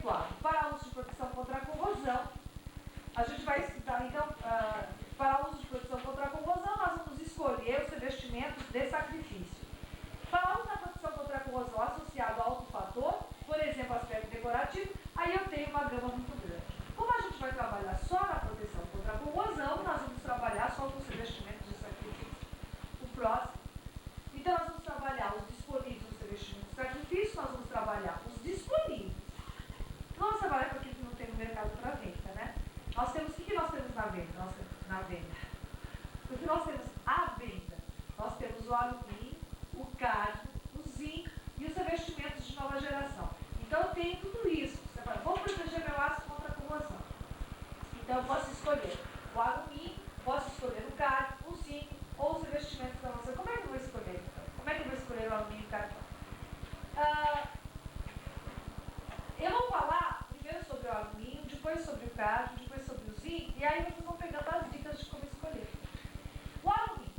quadro. Para uso de proteção contra a corrosão, a gente vai estudar, então, para uso de proteção contra a corrosão, nós vamos escolher os revestimentos de sacrifício. Para uso da proteção contra a corrosão associado a outro fator, por exemplo, aspecto decorativo, aí eu tenho uma gama muito grande. Como a gente vai trabalhar só na proteção contra a corrosão, nós vamos trabalhar só com os revestimentos de sacrifício. O próximo. Então, nós vamos trabalhar os disponíveis nos revestimentos de sacrifício, nós vamos trabalhar os disponíveis. Não vamos trabalhar com aquilo que não tem no mercado para venda, né? Nós temos, o que nós temos na venda? O que nós temos à venda? Nós temos o alumínio, o cadmio, o zinco e os revestimentos de nova geração. Então, eu tenho tudo isso. Você fala, vou proteger meu aço contra a corrosão. Então, eu posso escolher o alumínio, posso escolher o cadmio, o zinco ou os revestimentos da nossa. Como é que eu vou escolher? Como é que eu vou escolher o alumínio e o cadmio? Eu vou falar primeiro sobre o alumínio, depois sobre o cadmio, depois sobre o zinco, e aí vocês vão pegando as dicas de como escolher. O alumínio,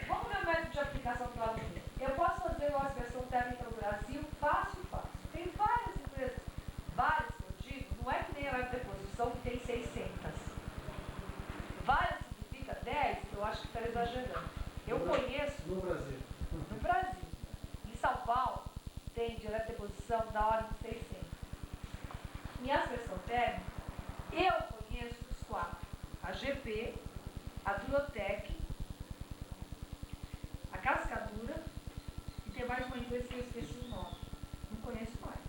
vamos ver o método de aplicação do alumínio. Eu posso fazer uma aspersão térmica no Brasil fácil. Tem várias empresas, várias que eu digo, não é que nem a deposição que tem 600. Várias significa 10, eu acho que está exagerando. Eu conheço. No Brasil. No Brasil. Em São Paulo, tem direta deposição da ordem de 600. Em aspersão térmica, eu conheço os 4. A GP, a Durotec, a Cascadura, e tem mais uma empresa que eu esqueci o nome. Não conheço mais.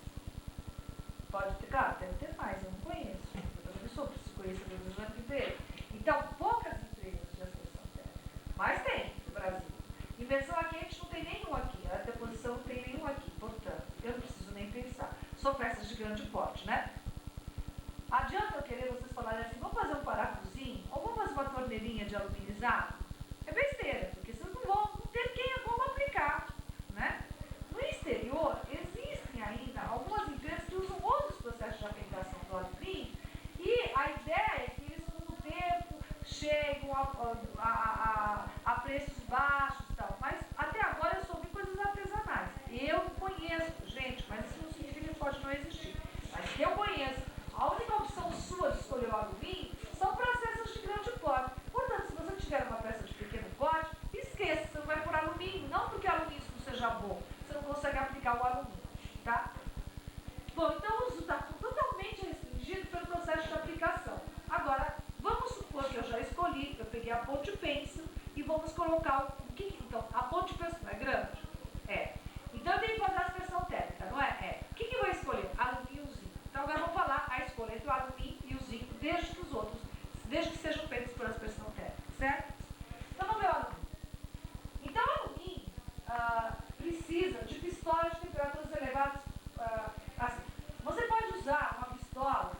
Pode ter, claro, deve ter mais, eu não conheço. Eu também sou conhecedora de empresa. Então, poucas empresas de aspersão térmica. Mas tem no Brasil. Inversão a quente não tem nenhum aqui. A deposição não tem nenhum aqui. Portanto, eu não preciso nem pensar. São peças de grande porte, né? Adianta eu querer vocês falarem assim, vamos fazer um parafusinho? Ou vamos fazer uma torneirinha de aluminizado? É besteira, porque vocês não ter como aplicar, né? No exterior, existem ainda algumas empresas que usam outros processos de aplicação do alumínio e a ideia é que eles, com o tempo, chegam a preços baixos e tal. Mas até agora eu só vi coisas artesanais. Eu conheço, gente, mas isso não significa que pode não existir. Mas que eu conheço, a única opção sua de escolher o alumínio são processos de grande porte. Portanto, se você tiver uma peça de pequeno porte, esqueça, você não vai por alumínio. Não porque o alumínio não seja bom, você não consegue aplicar o alumínio, tá? Bom, então o uso está totalmente restringido pelo processo de aplicação. Agora, vamos supor que eu já escolhi, eu peguei a ponte pêncil e vamos colocar o que? Então, a ponte pêncil não é grande? É. Então, eu tenho que fazer a aspersão térmica, não é? É. O que eu vou escolher? Alumínio e zinco. Então, agora vamos falar a escolha entre o alumínio e o zinco, desde que sejam feitos por aspersão térmica, certo? Então, vamos ver o alumínio. Então, o alumínio precisa de pistolas de temperaturas elevadas. Assim, você pode usar uma pistola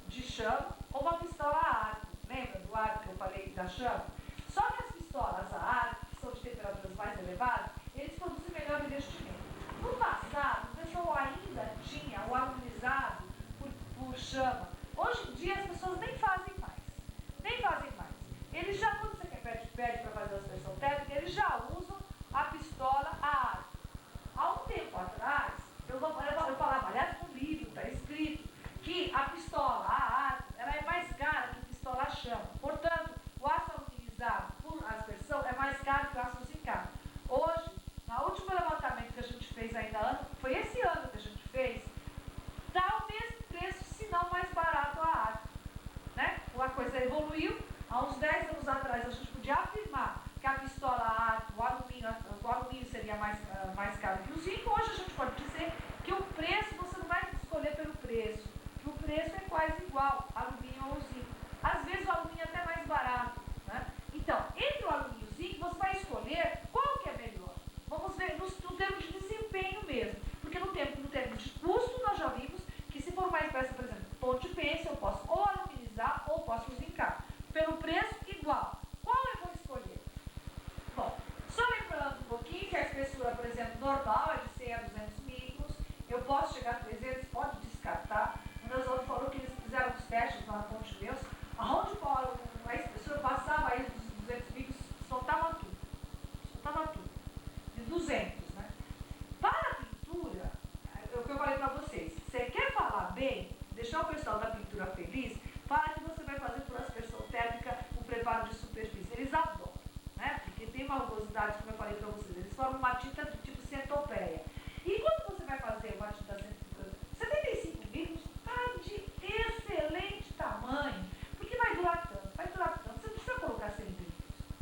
de chama ou uma pistola a arco. Lembra do arco que eu falei da chama? Só que as pistolas a arco, que são de temperaturas mais elevadas, eles produzem melhor revestimento. No passado, o pessoal ainda tinha o aluminizado por chama. Hoje em dia as pessoas nem fazem mais. Eles já, quando você pede para fazer a aspersão térmica, eles já usam a pistola a arco. Há um tempo atrás, eu falava, aliás, no livro está escrito que a pistola a arco ela é mais cara que a pistola a chama. Portanto, o aço aluminizado por aspersão é mais caro que o aço zincado. Hoje, no último levantamento que a gente fez ainda foi esse ano que a gente fez, está o mesmo preço, se não mais barato a arco. Né? A coisa evoluiu. Há uns 10 anos atrás a gente podia afirmar que a pistola a arco, o alumínio seria mais caro que o zinco. Hoje a gente pode dizer que o preço, você não vai escolher pelo preço, que o preço é quase igual, alumínio ou zinco. Às vezes o alumínio é até mais barato. Né? Então, entre o alumínio e o zinco, você vai escolher qual que é melhor. Vamos ver no termo de desempenho mesmo. Porque no termo de custo, nós já vimos que se for mais peça, por exemplo, ponte pêncil, eu posso ou aluminizar ou posso zincar. Pelo preço, igual. Qual eu vou escolher? Bom, só lembrando um pouquinho que a espessura, por exemplo, normal é de 100 a 200 micros. Eu posso chegar a 300, pode descartar. O Neusaldo falou que eles fizeram os testes lá na Ponte Deus, onde a espessura passava aí dos 200 micros, soltava tudo. De 200, né? Para a pintura, é o que eu falei para vocês. Você quer falar falei, deixar o pessoal da pintura feliz, fala que você vai fazer por aspersão térmica o preparo de superfície. Eles adoram, né? Porque tem uma rugosidade, como eu falei para vocês, eles formam uma tinta do tipo centopeia. E quando você vai fazer uma tinta 75 micros, está de excelente tamanho, porque vai durar tanto, você não precisa colocar 100 micros,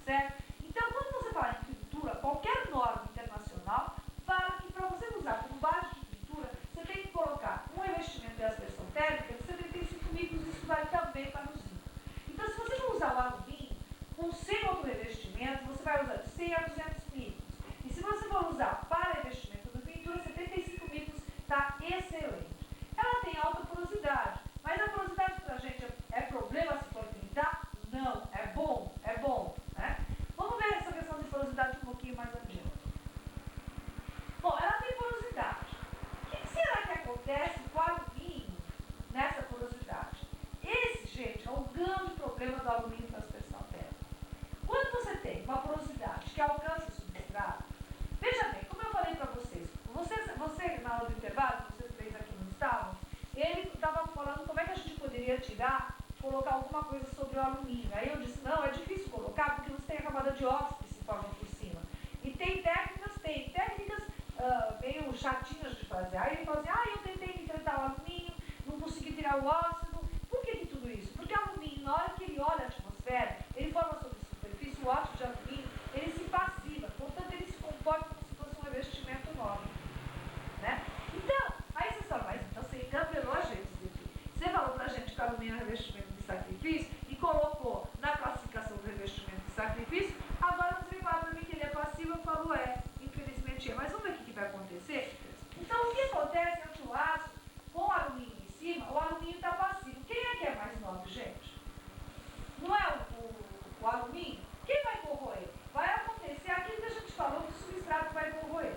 certo? Então, quando você fala em pintura, qualquer norma internacional fala que para você usar como base de pintura, você tem que colocar um revestimento de aspersão térmica de 75 micros, isso vale também para o zinco. Então, se você não usar o alumínio, com sem outro revestimento, você vai usar de 100 a 200 micros. E se você for usar para revestimento de pintura, 75 micros está excelente. Ela tem alta porosidade, mas a porosidade para a gente é problema se for pintar? Não, é bom, né? Vamos ver essa questão de porosidade um pouquinho mais adiante. Bom, ela tem porosidade. O que será que acontece com o alumínio nessa porosidade? Esse, gente, é o grande problema do alumínio para aspersão térmica. Quando você tem uma porosidade que alcança o substrato, veja bem, como eu falei para vocês, você na aula do intervalo, vocês três aqui não estavam, ele estava falando como é que a gente poderia colocar alguma coisa sobre o alumínio. Aí eu disse, não, é difícil colocar porque você tem a camada de óxido principalmente por cima. E tem técnicas meio chatinhas de fazer. Aí ele falou assim, eu tentei enfrentar o alumínio, não consegui tirar o óxido. Por que tudo isso? Porque o alumínio, na hora que ele olha a atmosfera, ele forma sobre a superfície, o óxido de alumínio, ele se passiva, portanto ele se comporta como se fosse um revestimento nobre, né? Então, aí você fala, mas então você encampelou a gente, você falou pra gente que o alumínio é revestimento de sacrifício e colocou na classificação do revestimento de sacrifício, agora você vai falar pra mim que ele é passivo, eu falo, infelizmente é. Mas vamos ver o que vai acontecer? Então, o que acontece é que o aço, com o alumínio em cima, o alumínio está passivo. Quem é que é mais nobre, gente? Não é o alumínio? Quem vai corroer? Vai acontecer aquilo que a gente falou, que o substrato vai corroer.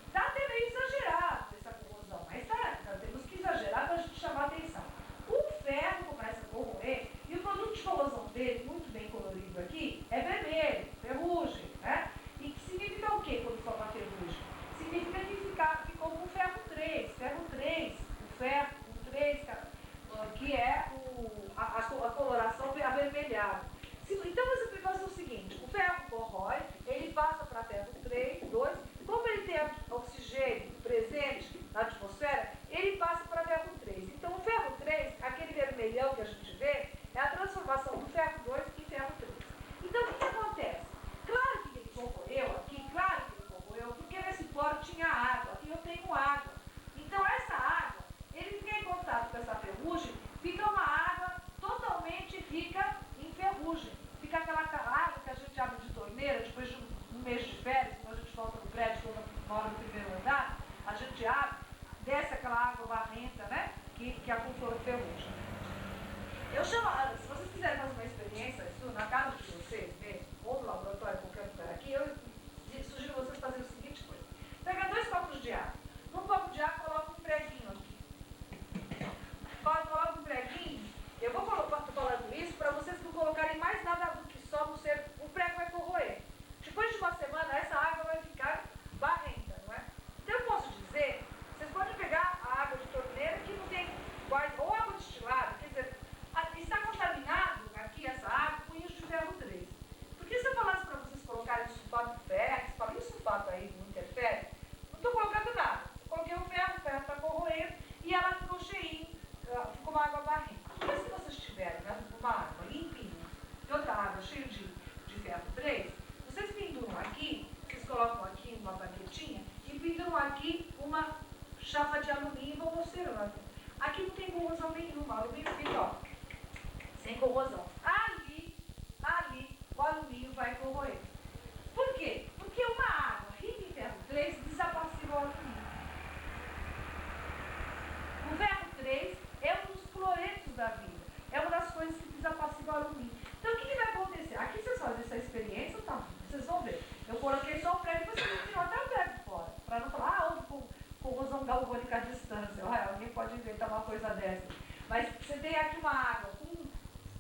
Está até meio exagerado essa corrosão, mas temos que exagerar para a gente chamar a atenção. O ferro começa a corroer e o produto de corrosão dele, muito bem colorido aqui, é vermelho, ferrugem, né? E que significa o que quando forma ferrugem? Significa que ficou com ferro 3, o ferro 3, que é a coloração avermelhada. Então você vai fazer o seguinte, o ferro corrói, ele passa para ferro 3, 2, como ele tem oxigênio presente na atmosfera, ele passa para ferro 3. Então o ferro 3, aquele vermelhão que a gente vê, é a transformação do ferro 2 em ferro 3. Então o que acontece? Claro que ele corroeu aqui, porque nesse poro tinha água, aqui eu tenho água. Então essa água, ele fica em contato com essa ferrugem, fica uma água totalmente rica em ferrugem. Fica aquela água que a gente abre de torneira, depois de um mês de férias, quando a gente volta no prédio, quando mora no primeiro andar, a gente abre, desce aquela água barrenta, né, que acumula ferrugem. Eu chamo, se vocês quiserem fazer uma experiência, isso na casa de vocês mesmo, ou no laboratório, qualquer lugar aqui, eu sugiro vocês fazerem o seguinte coisa. Pega 2 copos de água. Num copo de água, coloca um preguinho aqui. Coloca um preguinho. Eu vou falando isso para vocês não colocarem mais nada do que só no ser. O prego vai corroer. Depois de uma semana, essa água vai ficar barrenta, não é? Então eu posso dizer, vocês podem pegar a água de torneira que não tem ou água destilada, quer dizer, está contaminado aqui essa água com íons de ferro 3. Porque se eu falasse para vocês colocarem sulfato de ferro, você fala, e o sulfato aí não interfere? Não estou colocando nada. Eu coloquei o ferro está corroendo e ela ficou cheinha, ficou uma água barrenta. Mas se vocês tiverem, né, uma água limpinha e outra água cheia de ferro 3, vocês penduram aqui, vocês colocam aqui uma baquetinha e penduram aqui uma chapa de alumínio e vão observando. Aqui não tem corrosão nenhuma, o alumínio fica, ó, sem corrosão. Ali, o alumínio vai corroer. Por quê? Porque uma água rica em ferro 3 desapassiva o alumínio. O ferro 3 é um dos fluoretos da vida. É uma das coisas que desapassiva o alumínio. Então, o que vai acontecer? Aqui vocês fazem essa experiência, tá? Vocês vão ver. Eu coloquei só o prego, vocês tiram até o prego fora. Para não falar, houve corrosão galvânica à distância. Alguém pode inventar uma coisa dessa. Mas você tem aqui uma água com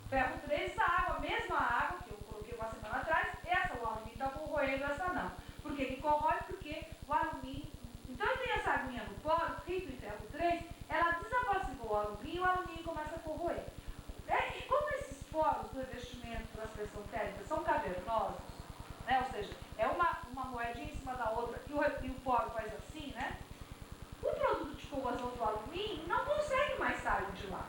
ferro 3, essa água, a mesma água que eu coloquei uma semana atrás, o alumínio está corroendo, essa não. Por que corrói? Porque o alumínio... Então, eu tenho essa aguinha no poro, rico em ferro 3, ela desapassivou o alumínio. expressão técnica, são cavernosos, né? Ou seja, é uma moedinha em cima da outra e o poro faz assim, né? O produto de corrosão do alumínio não consegue mais sair de lá.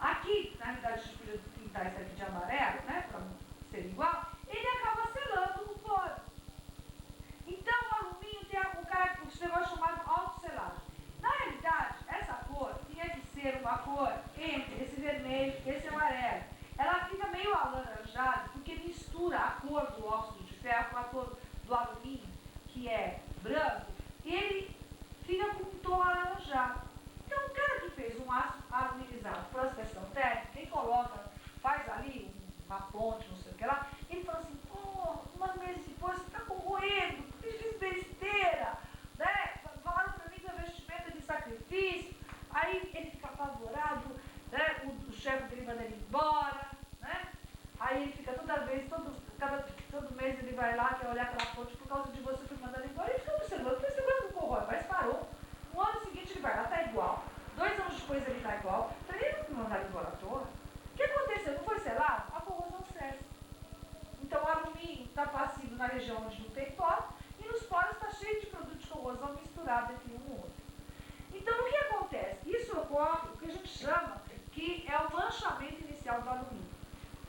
Aqui, na realidade, a gente podia pintar isso aqui de amarelo, né? Para não ser igual, ele acaba selando o poro. Então, o alumínio tem um negócio chamado autoselagem. Na realidade, essa cor tinha que ser uma cor entre esse vermelho e esse amarelo. Ela fica meio alaranjada porque mistura a cor do óxido de ferro com a cor do alumínio, que é branco, e ele fica com um tom alaranjado. Então, o cara que fez um aço aluminizado por expressão técnica, ele coloca, faz ali uma ponte, não sei o que lá, ele fala assim, pô, uma mês depois você está corroendo, fiz besteira, né? Falaram para mim que a vestimenta de sacrifício, aí ele fica apavorado, né? O chefe dele manda ele embora, né? Aí ele fica toda vez, todo mês ele vai lá, quer olhar aquela fonte, por causa de você foi mandado embora, ele fica observando, porque esse negócio não corrói, mas parou. No ano seguinte ele vai lá, tá igual. 2 anos depois ele tá igual. Então ele não foi mandado embora à toa. O que aconteceu? Não foi selado? A corrosão cessa. Então o alumínio está passivo na região onde não tem pó, e nos poros está cheio de produto de corrosão misturado entre um e outro. Então o que acontece? Isso ocorre, o que a gente chama, que é o manchamento inicial do alumínio.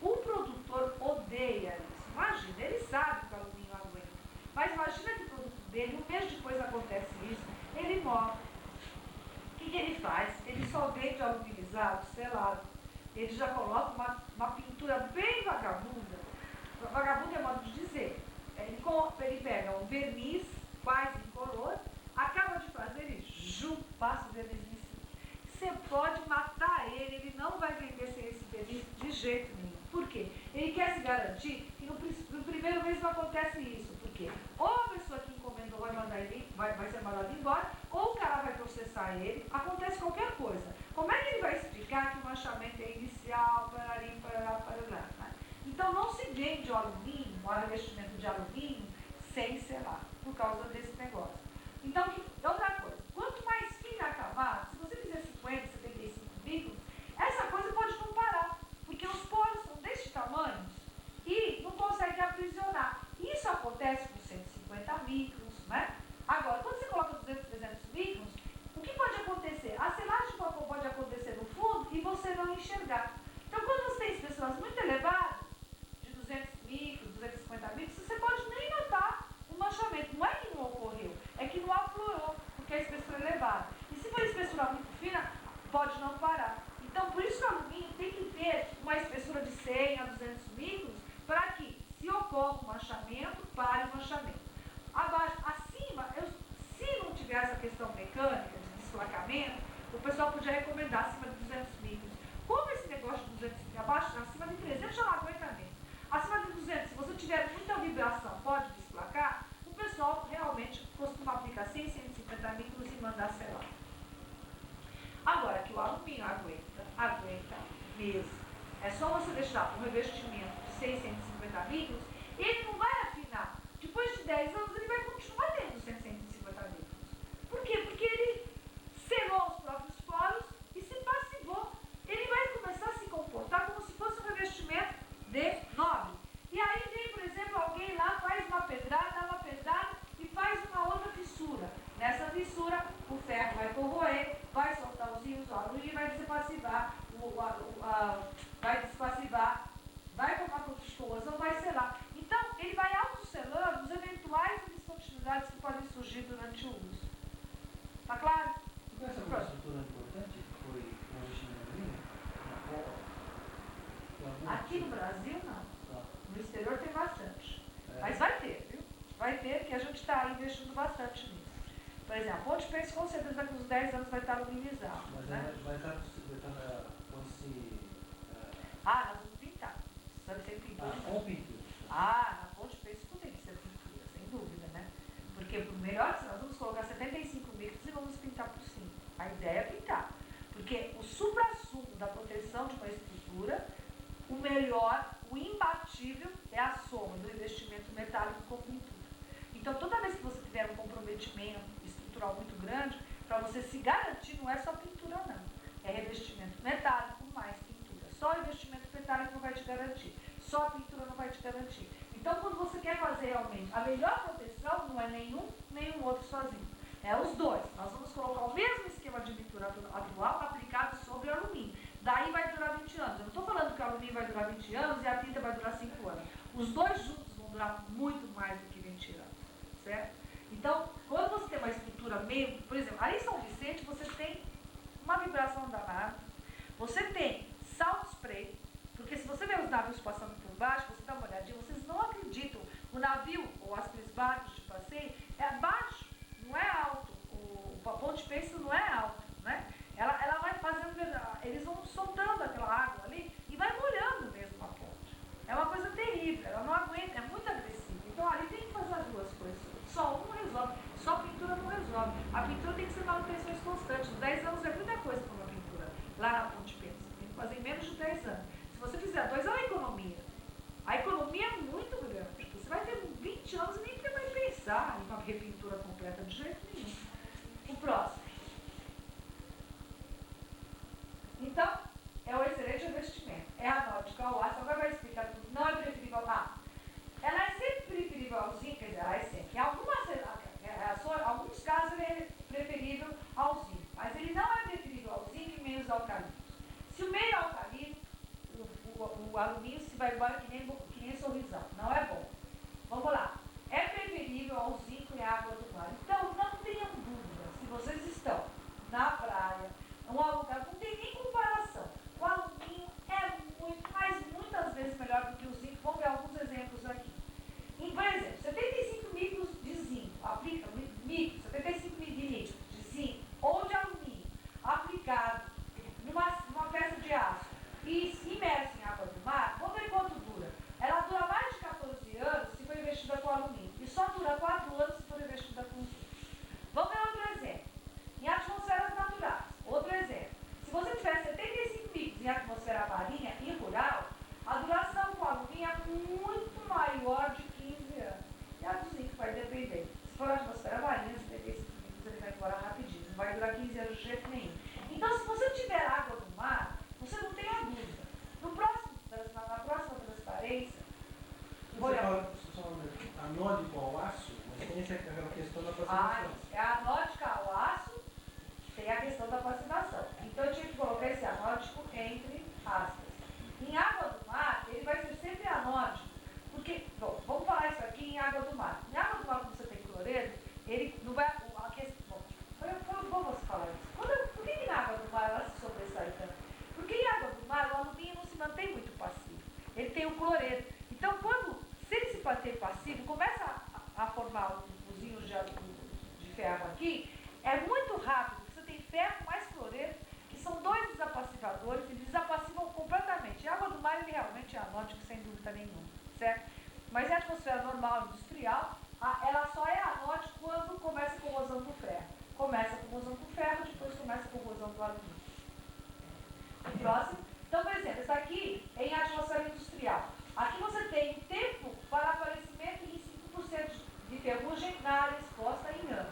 O produtor odeia isso. Imagina, ele sabe que o alumínio aguenta. Mas imagina que o produto dele, um mês depois acontece isso, ele morre. O que ele faz? Ele só vende aluminizado, selado. Ele já coloca uma pintura bem vagabunda. Vagabunda é modo de dizer. Ele pega um verniz, faz incolor, acaba de fazer e passa o verniz em cima. Você pode matar ele não vai vender sem esse verniz de jeito nenhum. Por quê? Ele quer se garantir que no primeiro mês não acontece isso. Por quê? Ou a pessoa que encomendou vai ser mandada embora, ou o cara vai processar ele, acontece qualquer coisa. Como é que ele vai explicar que o manchamento é inicial, parará, né? Então não se vende o alumínio, o revestimento de alumínio, sem selar, por causa desse negócio. Então, outra coisa, quanto mais fina a camada, se você fizer 50, 75 microns, essa coisa pode não parar, porque os poros são deste tamanho e não consegue aprisionar. Isso acontece com 150 microns, né? Agora, quando você coloca 200, 300 microns, o que pode acontecer? A selagem pode acontecer no fundo e você não enxergar. Então, quando você tem espessuras muito elevadas, de 200 microns, 250 microns, você pode nem notar o manchamento. Não é que não ocorreu, é que não aflorou, porque a espessura é elevada. E se for espessura muito fina, pode não parar. Então, por isso que o alumínio tem que ter uma espessura de 100 a 200 microns, para que, se ocorre o manchamento, pare o manchamento. Abaixo, acima, se não tiver essa questão mecânica de desplacamento, o pessoal podia recomendar acima de 200 microns. Como esse negócio de 200 microns, abaixo, acima de 300 já não aguenta mesmo. Acima de 200, se você tiver muita vibração, pode desplacar, o pessoal realmente costuma aplicar 100, 150 microns e mandar selar. Agora que o alumínio aguenta mesmo. É só você deixar um revestimento de 100, 150 microns, ele não vai afinar. Depois de 10 anos, ele vai continuar tendo 100, 150 microns. Por quê? Porque ele selou os próprios poros e se passivou. Ele vai começar a se comportar como se fosse um revestimento de nobre. E aí vem, por exemplo, alguém lá, faz uma pedrada, dá uma pedrada e faz uma outra fissura. Nessa fissura, o ferro vai corroer, vai soltar os íons, o alumínio vai despassivar, vai despassivar, vai formar produtos de corrosão, vai selar. Então, ele vai autosselando os eventuais descontinuidades que podem surgir durante o uso. Tá claro? Qual é uma estrutura importante que foi o revestimento alumínio? Aqui no Brasil, não. No exterior tem bastante. É. Mas vai ter, viu? Vai ter, que a gente está investindo bastante nisso. Por exemplo, a Ponte Pense com certeza daqui uns 10 anos vai estar aluminizado. Mas né? vai estar quando se... nós vamos pintar. Sabe ser pintura? com pintura. Na Ponte Pense tudo tem que ser pintura, sem dúvida, né? Porque por melhor, nós vamos colocar 75 microns e vamos pintar por cima. A ideia é pintar. Porque o supra-sumo da proteção de uma estrutura, o melhor, o imbatível, é a soma do revestimento metálico com pintura. Então, toda vez que você tiver um comprometimento estrutural muito grande, para você se garantir, não é só pintura, não. É revestimento metálico mais pintura. Só o revestimento metálico não vai te garantir. só a pintura não vai te garantir. Então, quando você quer fazer realmente a melhor proteção, não é nenhum outro sozinho. É os dois. Nós vamos colocar o mesmo esquema de pintura atual aplicado sobre o alumínio. Daí vai durar 20 anos. Eu não estou falando que o alumínio vai durar 20 anos e a tinta vai durar 5 anos. Os dois juntos vão durar muito mais do que 20 anos. Certo? Então, quando você tem uma estrutura meio... Por exemplo, ali em São Vicente você tem uma vibração danada. Você tem salt spray. Porque se você vê os navios passando por baixo, você dá uma olhadinha, vocês não acreditam. O navio, ou aqueles barcos de passeio, é baixo, não é alto. A ponte Pêssego não é alto, né? Ela vai fazendo, eles vão soltando aquela água ali e vai molhando mesmo a ponte. É uma coisa terrível, ela não aguenta, é muito agressiva. Então ali tem que fazer as duas coisas. Só um não resolve, só pintura não resolve. A pintura tem que ser manutenções constantes. 10 anos é muita coisa para uma pintura, lá na ponte Pêssego. Tem que fazer em menos de 10 anos. Se você fizer 2, é uma economia. A economia é muito grande. Você vai ter 20 anos e nem vai pensar em uma repintura completa de jeito nenhum. O próximo. Então, é o excelente investimento. É a nórdica ao aço. Agora vai explicar tudo. Não é preferível ao aço. Ela é sempre preferível ao zinco, quer dizer, ela é sempre. Em alguns casos ele é preferível ao zinco. Mas ele não é preferível ao zinco em meios alcalinos. Se o meio é alcalino, o alumínio se vai embora que nem sorrisão. Não é bom. Vamos lá. É preferível ao zinco e à água do mar. Então, não tenham dúvida. Se vocês estão na praia, um lugar, não tem nem comparação. O alumínio é muito, mas muitas vezes melhor do que o zinco. Vamos ver alguns exemplos aqui. Por exemplo, 75 micros de zinco, aplica 75 mililitros de zinco ou de alumínio aplicado numa peça de aço e imerso em água do mar, vamos ver quanto dura. Ela dura mais de 14 anos se for investida com alumínio e só dura 4 anos se for investida com zinco. Vamos ver outro exemplo. Em atmosferas naturais, outro exemplo. Se você tiver 75 micros em atmosfera marinha e rural, a duração com alumínio é muito maior de 15 anos. E a do zinco vai depender. Se for atmosfera marinha, 75 micros ele vai embora rapidinho. Não vai durar 15 anos de jeito nenhum. Então, se você tiver água do mar, você não tem a dúvida. Na próxima transparência... Você fala anódico ao aço, mas tem aquela questão da passivação. É anódica ao aço, tem a questão da passivação. Então eu tinha que colocar esse anódico entre aspas. Em água do mar, ele vai ser sempre anódico. Porque, bom, vamos falar isso aqui em água do mar. Em água do mar, quando você tem cloreto, ele não vai... Vamos falar isso. Por que na água do mar ela se sobressai tanto? Porque em água do mar, o alumínio não se mantém muito passivo. Ele tem o cloreto. Então, se ele se mantém passivo, começa a formar um cozinho de ferro aqui, é muito rápido. Você tem ferro mais cloreto, que são dois desapassivadores, e desapassivam completamente. Em água do mar, ele realmente é anódico, sem dúvida nenhuma, certo? Mas em atmosfera normal, industrial, ela só é anódica quando começa a corrosão do ferro. Começa a corrosão do ferro, depois começa a corrosão do alumínio. O próximo. Então, por exemplo, esse aqui é em atmosfera industrial. Aqui você tem tempo para aparecimento em 5% de ferrugem na área exposta em anos.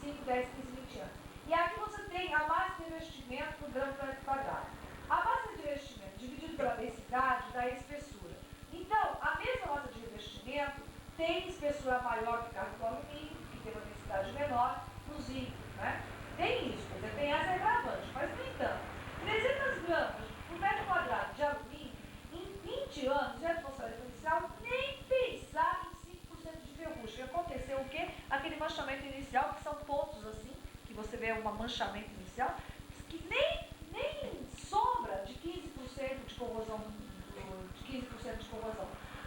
5, 10, 15, 20 anos. E aqui você tem a massa de revestimento por grama por metro quadrado. A massa de revestimento, dividido pela densidade, dá a espessura. Então, a mesma massa de revestimento tem espessura maior que o alumínio, que tem uma densidade menor, no zinco, né? Tem isso, quer dizer, tem essa agravante, mas no entanto, 300 gramas por metro quadrado de alumínio, em 20 anos de atmosfera inicial, nem pensar em 5% de ferrugem. Aconteceu o quê? Aquele manchamento inicial, que são pontos assim, que você vê um manchamento inicial, que nem sombra de 15% de corrosão,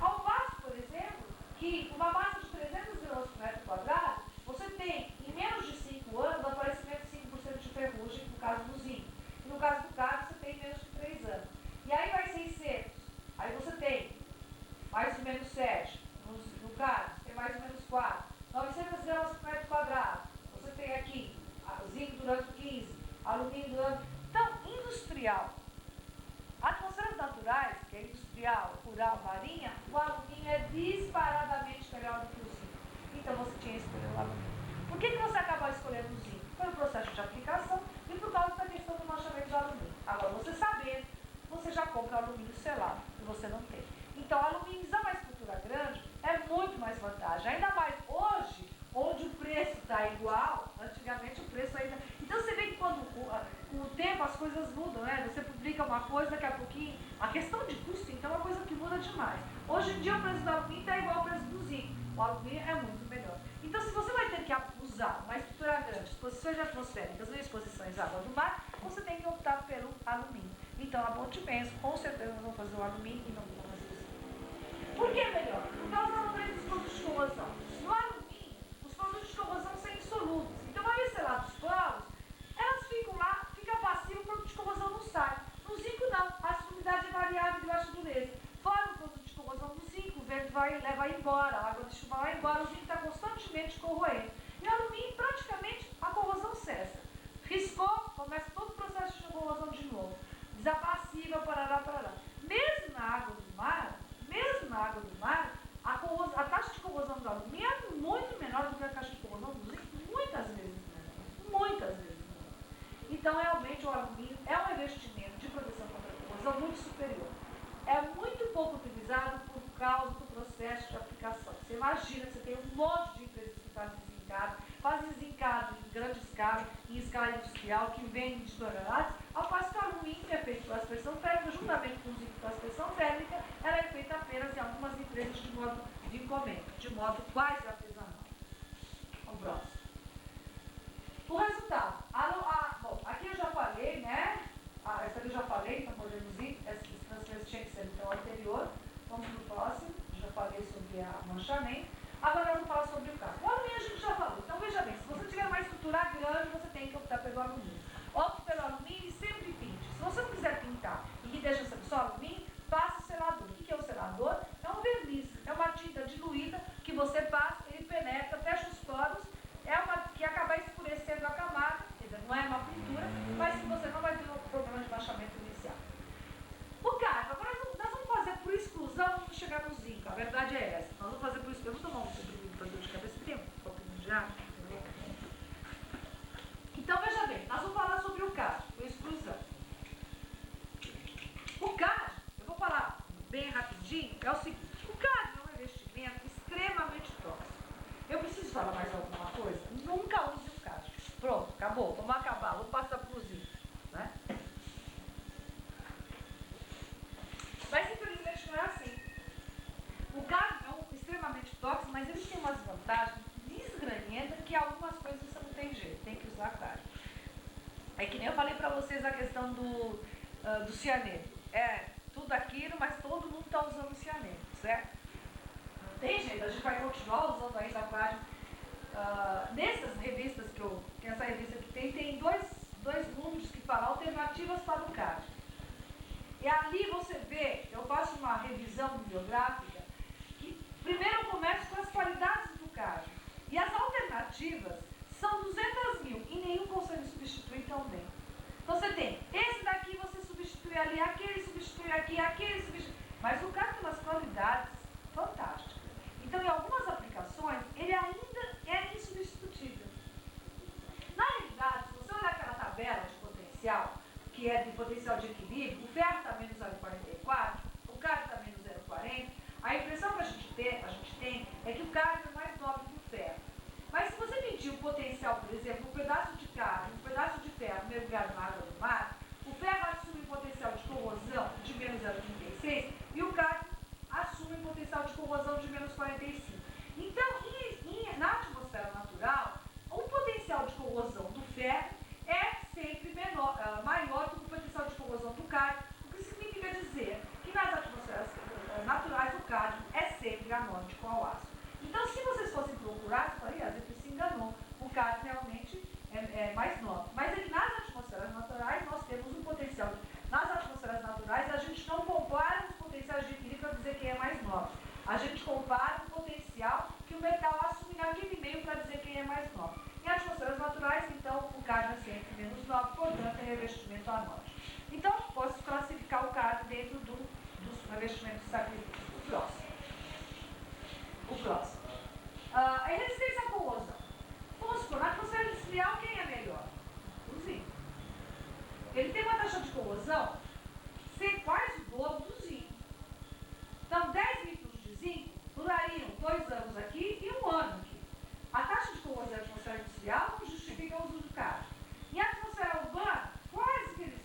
Ao passo, por exemplo, que uma massa de 300 gramas por metro quadrado, você tem, em menos de 5 anos, o aparecimento de 5% de ferrugem, no caso do zinco. E no caso do carro, você tem menos de 3 anos. E aí vai 600. Aí você tem mais ou menos 7. No carro, você tem mais ou menos 4. 900 gramas por metro quadrado. Você tem aqui zinco durante 15, alumínio durante... Então, industrial. Atmosferas naturais, que é industrial, rural, marinha, o alumínio é disparadamente melhor do que o zinco. Então você tinha escolhido o alumínio. Por que você acabou escolhendo o zinco? Pelo processo de aplicação e por causa da questão do manchamento do alumínio. Agora, você sabendo, você já compra alumínio selado, que você não tem. Então, as coisas mudam, né? Você publica uma coisa, daqui a pouquinho... A questão de custo, então, é uma coisa que muda demais. Hoje em dia, o preço do alumínio está igual ao preço do zinco. O alumínio é muito melhor. Então, se você vai ter que usar uma estrutura grande, exposições atmosféricas ou exposições à água do mar, você tem que optar pelo alumínio. Então, a Multimenso, com certeza, vão fazer o alumínio e não vão fazer o zinco. Por que é melhor? Por causa da natureza dos produtos de corrosão. No alumínio, os produtos de corrosão são insolúveis. Então, ao selar dos poros, elas ficam lá, fica passivo, o produto de corrosão não sai. No zinco, não. A umidade é variável de baixa dureza. Fora o produto de corrosão do zinco, o vento leva embora, a água de chuva vai embora, o zinco está constantemente corroendo. E o alumínio, praticamente, a corrosão cessa. Riscou, começa todo o processo de corrosão de novo. Desapassiva, parará, parará. Mesmo na água do mar, a taxa de corrosão do alumínio é muito menor do que a taxa de corrosão do zinco, muitas vezes menor. Muitas vezes menor. Então, realmente, o alumínio é um investimento de proteção contra a corrosão muito superior. É muito pouco utilizado por causa do processo de aplicação. Você imagina que você tem um monte de empresas que fazem zincado em grande escala, em escala industrial, que vendem de toneladas, ao passo que o alumínio é feito pela aspersão térmica, juntamente com o zinco pela aspersão térmica, ela é feita apenas em algumas empresas de modo de encomenda, de modo quase artesanal. O próximo. O resultado. Bom, aqui eu já falei, né? Essa aqui eu já falei, então podemos ir. Essa transferência tinha que ser então anterior. Vamos para o próximo. Já falei sobre a manchamento. Agora vamos falar sobre o carro. O alumínio a gente já falou. Então veja bem, se você tiver uma estrutura grande, você tem que optar pelo alumínio. Opte pelo alumínio e sempre pinte. Se você não quiser pintar e que deixa só alumínio, passe o selador. O que é o selador? É um verniz. É uma tinta diluída que você passa, ele penetra, fecha os poros. É uma que acaba escurecendo a camada, quer dizer, não é uma pintura, mas que você não vai ter um problema de baixamento inicial. O carro, agora nós vamos fazer por exclusão, vamos chegar no zinco, a verdade é essa. Nós vamos fazer por exclusão, vamos tomar um comprimido para dor de cabeça, tem um pouquinho de ar? Então, veja bem, nós vamos falar sobre o carro, por exclusão. O carro, eu vou falar bem rapidinho, é o seguinte, o carro é um investimento extremamente tóxico. Eu preciso falar mais alguma coisa? Nunca use o cadmio. Pronto, acabou. Vamos acabar. Vou passar para o zinco. Né? Mas, infelizmente, não é assim. O cadmio é extremamente tóxico, mas ele tem umas vantagens desgranhentas que algumas coisas você não tem jeito. Tem que usar cadmio. É que nem eu falei para vocês a questão do cianeto. É tudo aquilo, mas todo mundo está usando cianeto, certo? Tem jeito, a gente vai continuar usando ainda a página. Nessas revistas que eu... Essa revista que tem dois números que falam alternativas para o cadmio. E ali você vê, eu faço uma revisão bibliográfica, que primeiro eu começo com as qualidades do cadmio. E as alternativas são 200.000 e nenhum consegue substituir tão bem. Então você tem, esse daqui você substitui ali, aquele substitui aqui, aquele substitui... Mas o cadmio tem umas qualidades fantásticas. Então, em algumas aplicações, ele ainda é insubstituível. Na realidade, se você olhar aquela tabela de potencial, que é de potencial de equilíbrio, o ferro está menos 0,44, o cadmio está menos 0,40, a impressão que a gente tem é que o cadmio é mais nobre que o ferro. Mas se você medir o potencial, por exemplo, um pedaço de cadmio, um pedaço de ferro mergulhado na água do mar, o ferro assume um potencial de corrosão de menos 0,36 e o cadmio assume um potencial de corrosão de menos 45. Então, na atmosfera natural, o potencial de corrosão do ferro é sempre maior do que o potencial de corrosão do cadmio, o que significa dizer que nas atmosferas naturais o cadmio é sempre anônico ao aço. Então, se vocês fossem procurar, você falaria, você se enganou, o cadmio realmente é mais nobre. Mas nas atmosferas naturais nós temos um potencial. Nas atmosferas naturais a gente não compara os potenciais de equilíbrio para dizer quem é mais nobre. A gente compara o potencial que o metal assume naquele meio para dizer quem é mais nobre. Em atmosferas naturais, então, o cadmio é sempre menos nobre, portanto, é revestimento anódico. Então, posso classificar o cadmio dentro dos revestimentos de sacrifício. O próximo. A resistência à corrosão. Vamos supor, na atmosfera industrial, quem é melhor? O zinco. Ele tem uma taxa de corrosão ser quase o dobro do zinco. Então, 10 litros de zinco durariam 2 anos aqui e 1 ano aqui. A taxa de corrosão da atmosfera industrial não justifica o uso do cadmio. Em atmosfera urbana, quase que eles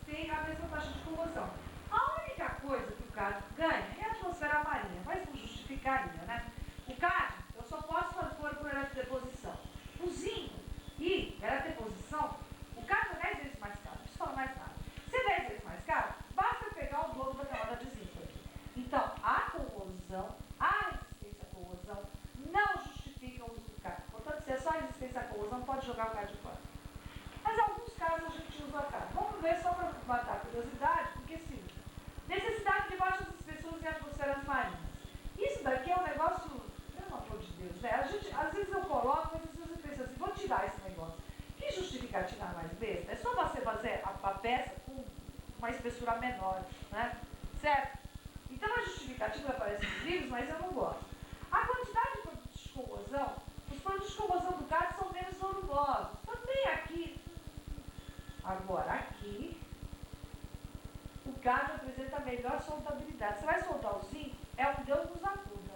jogar o card fora. Mas em alguns casos a gente usa a card. Vamos ver só para matar a curiosidade, porque sim. Necessidade de baixas espessuras em atmosferas marinhas. Isso daqui é um negócio, pelo amor de Deus, né? Às vezes eu coloco, mas às vezes eu penso assim, vou tirar esse negócio. Que justificativa mais besta? É só você fazer a peça com uma espessura menor, né? Certo? Então a justificativa aparece nos livros, mas eu não gosto. A quantidade de produtos de corrosão, os produtos de corrosão do card são menos volumosos. Também aqui. Agora aqui, o card apresenta melhor soldabilidade. Você vai soltar o zinco, é um Deus nos acuda.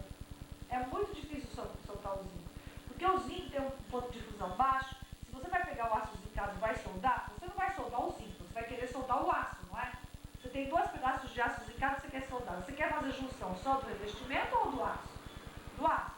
É muito difícil soltar o zinco. Porque o zinco tem um ponto de fusão baixo. Se você vai pegar o aço zincado e vai soldar, você não vai soldar o zinco, você vai querer soldar o aço, não é? Você tem 2 pedaços de aço zincado que você quer soldar. Você quer fazer junção só do revestimento ou do aço? Do aço.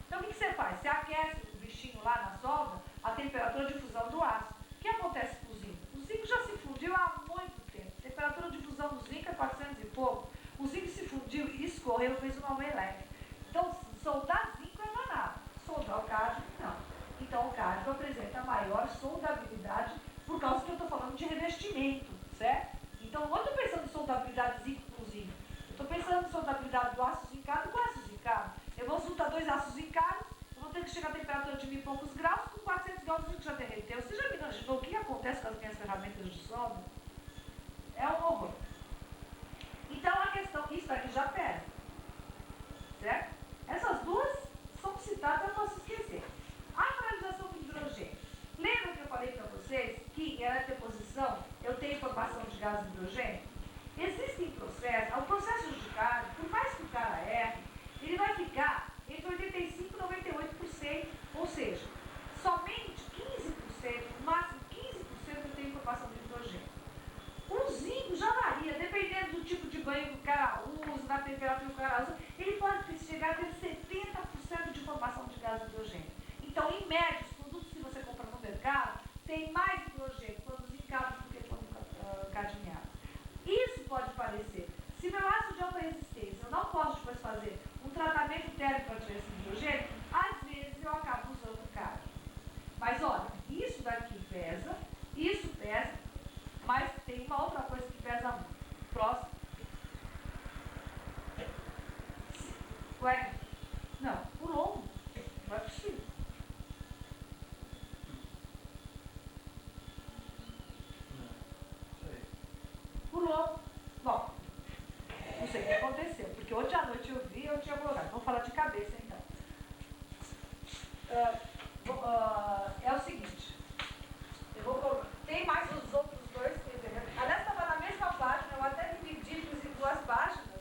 Então o que você faz? Você aquece o bichinho lá na solda a temperatura de fusão do aço. O que acontece com o zinco? O zinco já se fundiu há muito tempo. A temperatura de fusão do zinco é 400 e pouco. O zinco se fundiu e escorreu, fez uma omelete. Então, soldar zinco é danado. Soldar o cádmio, não. Então, o cádmio apresenta maior soldabilidade por causa que eu estou falando de revestimento, certo? Então, eu não estou pensando em soldabilidade zinco com zinco. Eu estou pensando em soldabilidade do aço zincado com aço zincado. Eu vou juntar 2 aços zincados, eu vou ter que chegar a temperatura de 1000 e poucos graus, com 400 graus o zinco já derreteu. Você já imaginou o que acontece com as minhas ferramentas de solda? É um horror. Então, a questão, isso aqui já pesa, certo? Essas duas são citadas, eu posso esquecer. A analisação do hidrogênio. Lembra que eu falei para vocês que em eletroposição eu tenho formação de gás de hidrogênio? Existem processos, o processo de carga, por mais que o cara erre, ele vai ficar entre 85% e 98%, ou seja, somente 15%, no máximo 15% eu tenho formação de hidrogênio. O zinco já varia, dependendo do tipo de banho que o cara usa, da temperatura que o cara usa, ele pode chegar a ter 70% de formação de gás de hidrogênio. Então, em média, os produtos que você compra no mercado têm mais hidrogênio quando zincados do que quando cadmiados. Isso pode parecer. Se meu aço de alta resistência eu não posso depois fazer um tratamento térmico para tirar esse hidrogênio, às vezes eu acabo usando o cádmio. Mas olha, isso daqui pesa, isso pesa, mas tem uma outra coisa que pesa muito. Próximo. Ué? Não, pulou. Não é possível. Pulou. Bom, não sei o que aconteceu, porque ontem à noite eu vi e eu tinha colocado. Vamos falar de cabeça então. É o seguinte, eu vou colocar. Tem mais os outros dois, aliás, estava na mesma página, eu até dividi em 2 páginas,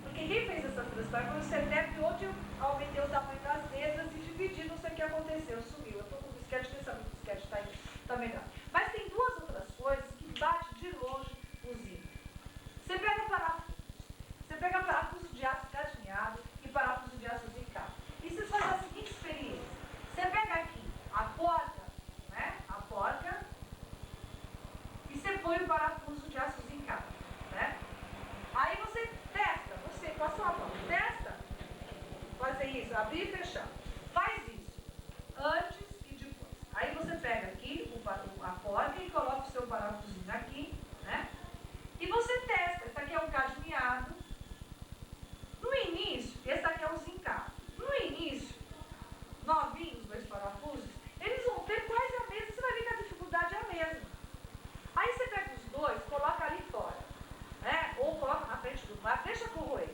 porque quem fez essa transparência foi o CETEP, e ontem eu aumentei o tamanho das letras e dividi, não sei o que aconteceu, sumiu. Eu estou com o disquete, quem sabe que o disquete está melhor. Mas tem 2 outras coisas que batem de longe o zinco. Você pega parafuso de aço cadmiado e parafuso de aço zincado. E você faz a seguinte experiência. Você pega aqui a porca, né? A porca, e você põe o parafuso de aço zincado, né? Aí você testa, você com a sua mão, testa, fazer isso, abrir e fechar. Faz isso antes e depois. Aí você pega aqui a porca e coloca o seu parafusinho aqui, né? E você testa. Esse aqui é um cadmiado. No início, esse aqui é um zincado. No início, novinhos, os 2 parafusos, eles vão ter quase a mesma, você vai ver que a dificuldade é a mesma. Aí você pega os 2, coloca ali fora, né? Ou coloca na frente do mar, deixa corroer.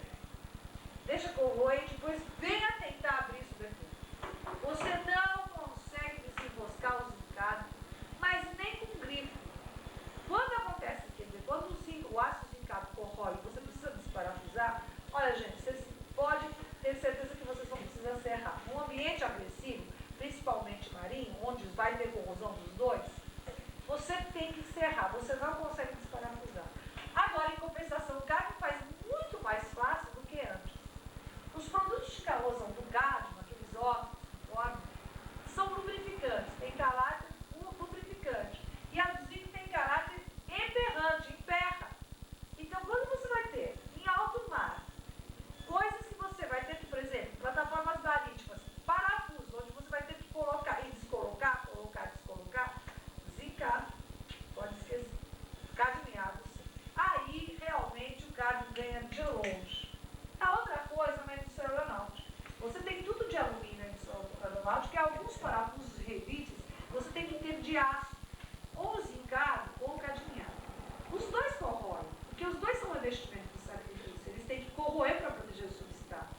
Deixa corroer e depois venha tentar abrir isso daqui. Você não consegue desenroscar o zincado, mas nem com grifo. Quando acontece, quer dizer, quando o aço zincado corrói e você precisa desparafusar, olha gente, vocês podem ter certeza que vocês vão precisar serrar. Num ambiente agressivo, principalmente marinho, onde vai ter corrosão dos 2, você tem que serrar, você não consegue desparafusar. Agora, em compensação, o cádmio faz muito mais fácil do que antes. Os produtos de corrosão do cádmio, aqueles óculos, são lubrificantes, tem caráter lubrificante. E a do zinco tem caráter emperrante, emperra. Então, quando você vai ter em alto mar, coisas que você vai ter que, por exemplo, plataformas marítimas, parafusos, onde você vai ter que colocar e descolocar ganha de longe. A outra coisa na indústria aeronáutica. Você tem tudo de alumínio na indústria aeronáutica e alguns parafusos e rebites você tem que ter de aço, ou zincado ou cadenciado. Os dois corroem, porque os dois são revestimentos do sacrifício. Eles têm que corroer para proteger o substrato.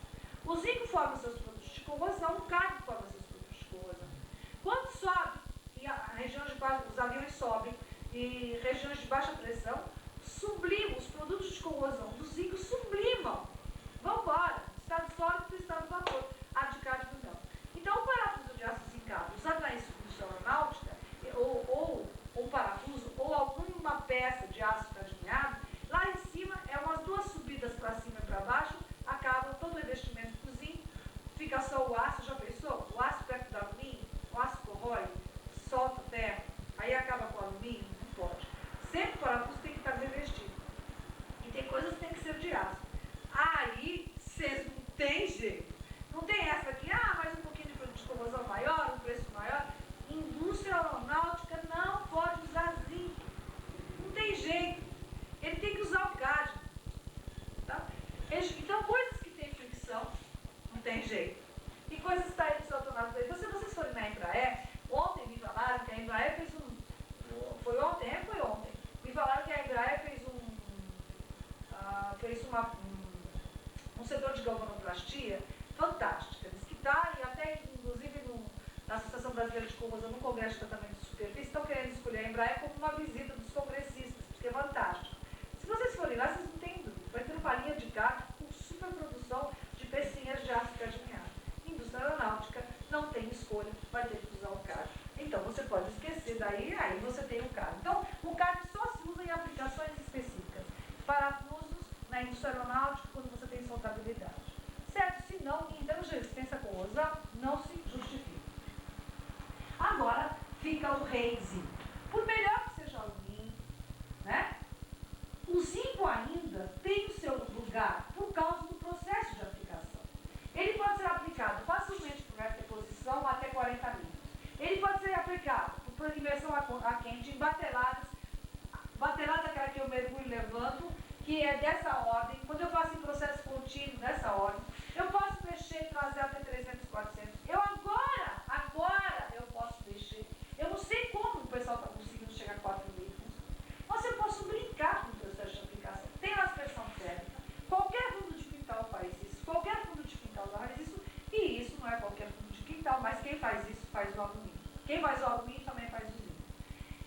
O zinco forma seus produtos de corrosão, o cadmio forma seus produtos de corrosão. Quando sobe, e a região de baixa, os aviões sobem, e regiões de baixa pressão, sublimam os produtos de corrosão do zinco, sublimam. Vão embora, estado sólido para o estado de vapor. A de cadmio não. Então, o parafuso de aço zincado usado na indústria aeronáutica, ou parafuso, ou alguma peça de aço cadmiado, lá em cima é umas duas subidas para cima e para baixo, acaba todo o revestimento do zinco, fica só o aço. Já pensou? O aço perto do alumínio, o aço corrói, solta ferro, aí acaba com o alumínio? Não pode. Sempre o parafuso tem que estar revestido. E tem coisas que tem que ser de aço. Aí, vocês não tem jeito. Não tem essa aqui, mais um pouquinho de corrosão maior, um preço maior. Indústria aeronáutica não pode usar zinco. Não tem jeito. Ele tem que usar o cadmio. Tá? Então, coisas que tem fricção, não tem jeito. E coisas que estão desaltonadas. Então, se vocês forem na Embraer, ontem me falaram que a Embraer fez foi ontem? Foi ontem. Me falaram que a Embraer fez um setor de galvanoplastia fantástica. Diz que está, e até inclusive na Associação Brasileira de Corrosão, no Congresso de Tratamento de Superfície, estão querendo escolher a Embraer como uma visita dos congressistas, porque é fantástico. Se vocês forem lá, vocês não têm dúvida. Vai ter uma linha de carro com superprodução de pecinhas de aço cadmiado. Indústria aeronáutica não tem escolha, vai ter que usar o cadmio. Então, você pode esquecer daí, aí você tem o cadmio. Então, o cadmio só se usa em aplicações específicas. Parafusos na indústria aeronáutica, quando você tem soltabilidade. Certo? Se não, em termos de resistência à corrosão, não se justifica. Agora, fica o rei zinco. Por melhor que seja o alumínio, né? O zinco ainda tem o seu lugar por causa do processo de aplicação. Ele pode ser aplicado facilmente por reposição até 40 litros. Ele pode ser aplicado por imersão a quente em bateladas. Batelada é aquela que eu mergulho e levanto, que é dessa ordem. Quando eu faço em processo contínuo dessa ordem, eu posso mexer e trazer até 300, 400. Agora eu posso mexer. Eu não sei como o pessoal está conseguindo chegar a 4 litros. Mas eu posso brincar com o processo de aplicação. Tem a aspersão térmica. Qualquer fundo de quintal faz isso. Qualquer fundo de quintal faz isso. E isso não é qualquer fundo de quintal, mas quem faz isso faz o alumínio. Quem faz o alumínio também faz o zinco.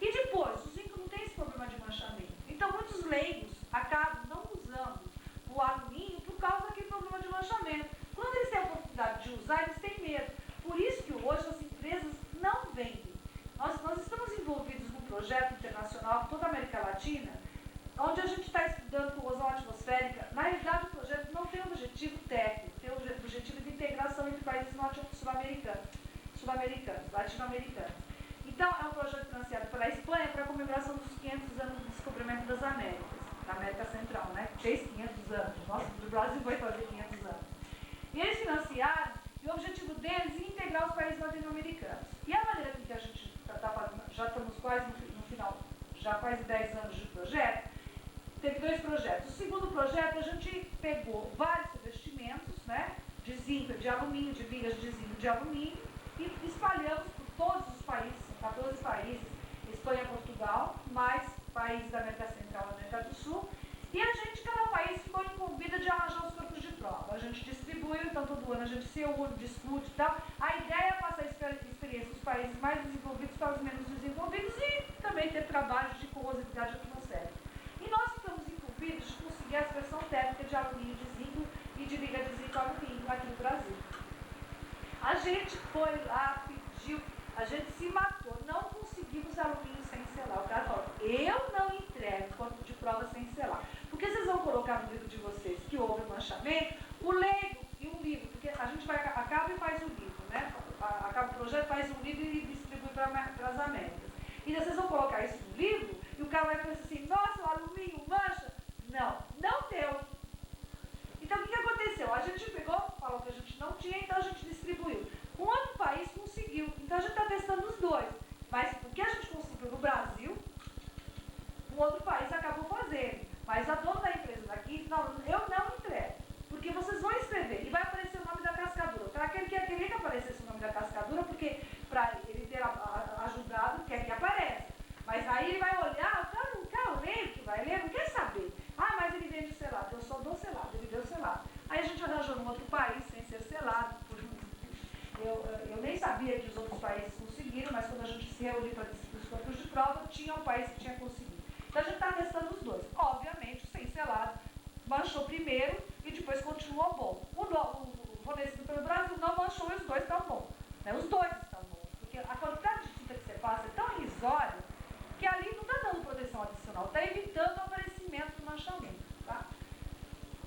E depois, o zinco não tem esse problema de manchamento. Então, muitos leigos acabam não usando o alumínio por causa daquele problema de manchamento. Quando eles têm a oportunidade de usar, eles têm medo. Por isso que hoje as empresas não vendem. Nós estamos envolvidos num projeto internacional por toda a América Latina, onde a gente está estudando corrosão atmosférica. Na realidade, o projeto não tem um objetivo técnico, tem um objetivo de integração entre países sul-americanos, latino-americanos. Então, é um projeto financiado pela Espanha para a comemoração dos 500 anos do descobrimento das Américas, da América Central, né? Fez 500 anos. Nossa, o Brasil vai fazer 500 anos. E eles financiaram, e o objetivo deles é integrar os países latino-americanos. E a maneira que a gente está fazendo, já estamos quase no final, já quase 10 anos de projeto, teve 2 projetos. O segundo projeto, a gente pegou vários revestimentos, né? De zinco, de alumínio, de vigas de zinco, de alumínio, e espalhamos por todos os países, 14 países, Espanha, Portugal, mais países da América Central e América do Sul, e cada país ficou incumbida de arranjar os corpos de prova. A gente distribuiu, então todo ano a gente se une, discute e tal. A ideia é passar a experiência dos países mais desenvolvidos para os menos desenvolvidos e também ter trabalhos de corrosividade atmosférica. E nós ficamos incumbidos de conseguir a aspersão térmica de alumínio de zinco e de viga de zinco alumínio aqui no Brasil. A gente foi lá, pediu, a gente se matou, não conseguimos alumínio sem selar. O cara falou, eu não entrego corpo de prova sem selar. Porque vocês vão colocar no livro de vocês que houve manchamento, o leigo e um livro, porque a gente acaba e faz o livro, né? Acaba o projeto, faz um livro e distribui para as Américas. E vocês vão colocar isso no livro e o cara vai pensar assim, nossa, o alumínio mancha. Não deu. Então o que aconteceu? A gente pegou, falou que a gente não tinha, então a gente distribuiu. Um outro país conseguiu, então a gente está testando os dois. Mas o que a gente conseguiu no Brasil, um outro país acabou fazendo. Mas a dona da empresa daqui e não, eu não entrego, porque vocês vão escrever e vai aparecer o nome da cascadura. Para aquele que queria que aparecesse o nome da cascadura, porque para ele ter ajudado, quer que apareça. Mas aí ele vai olhar, o cara lê, que vai ler, não quer saber. Ah, mas ele vende selado, eu só dou selado, ele deu selado. Aí a gente arranjou num outro país sem ser selado. Eu nem sabia que os outros países conseguiram, mas quando a gente se reuniu para decidir os campos de prova, tinha um país que tinha conseguido. Então a gente está testando os dois. Obviamente, o sem selado manchou primeiro e depois continuou bom. O fornecido pelo Brasil não manchou e os dois estão bons. Né? Os dois estão bons. Porque a quantidade de tinta que você passa é tão irrisória que ali não está dando proteção adicional, está evitando o aparecimento do manchamento. Tá?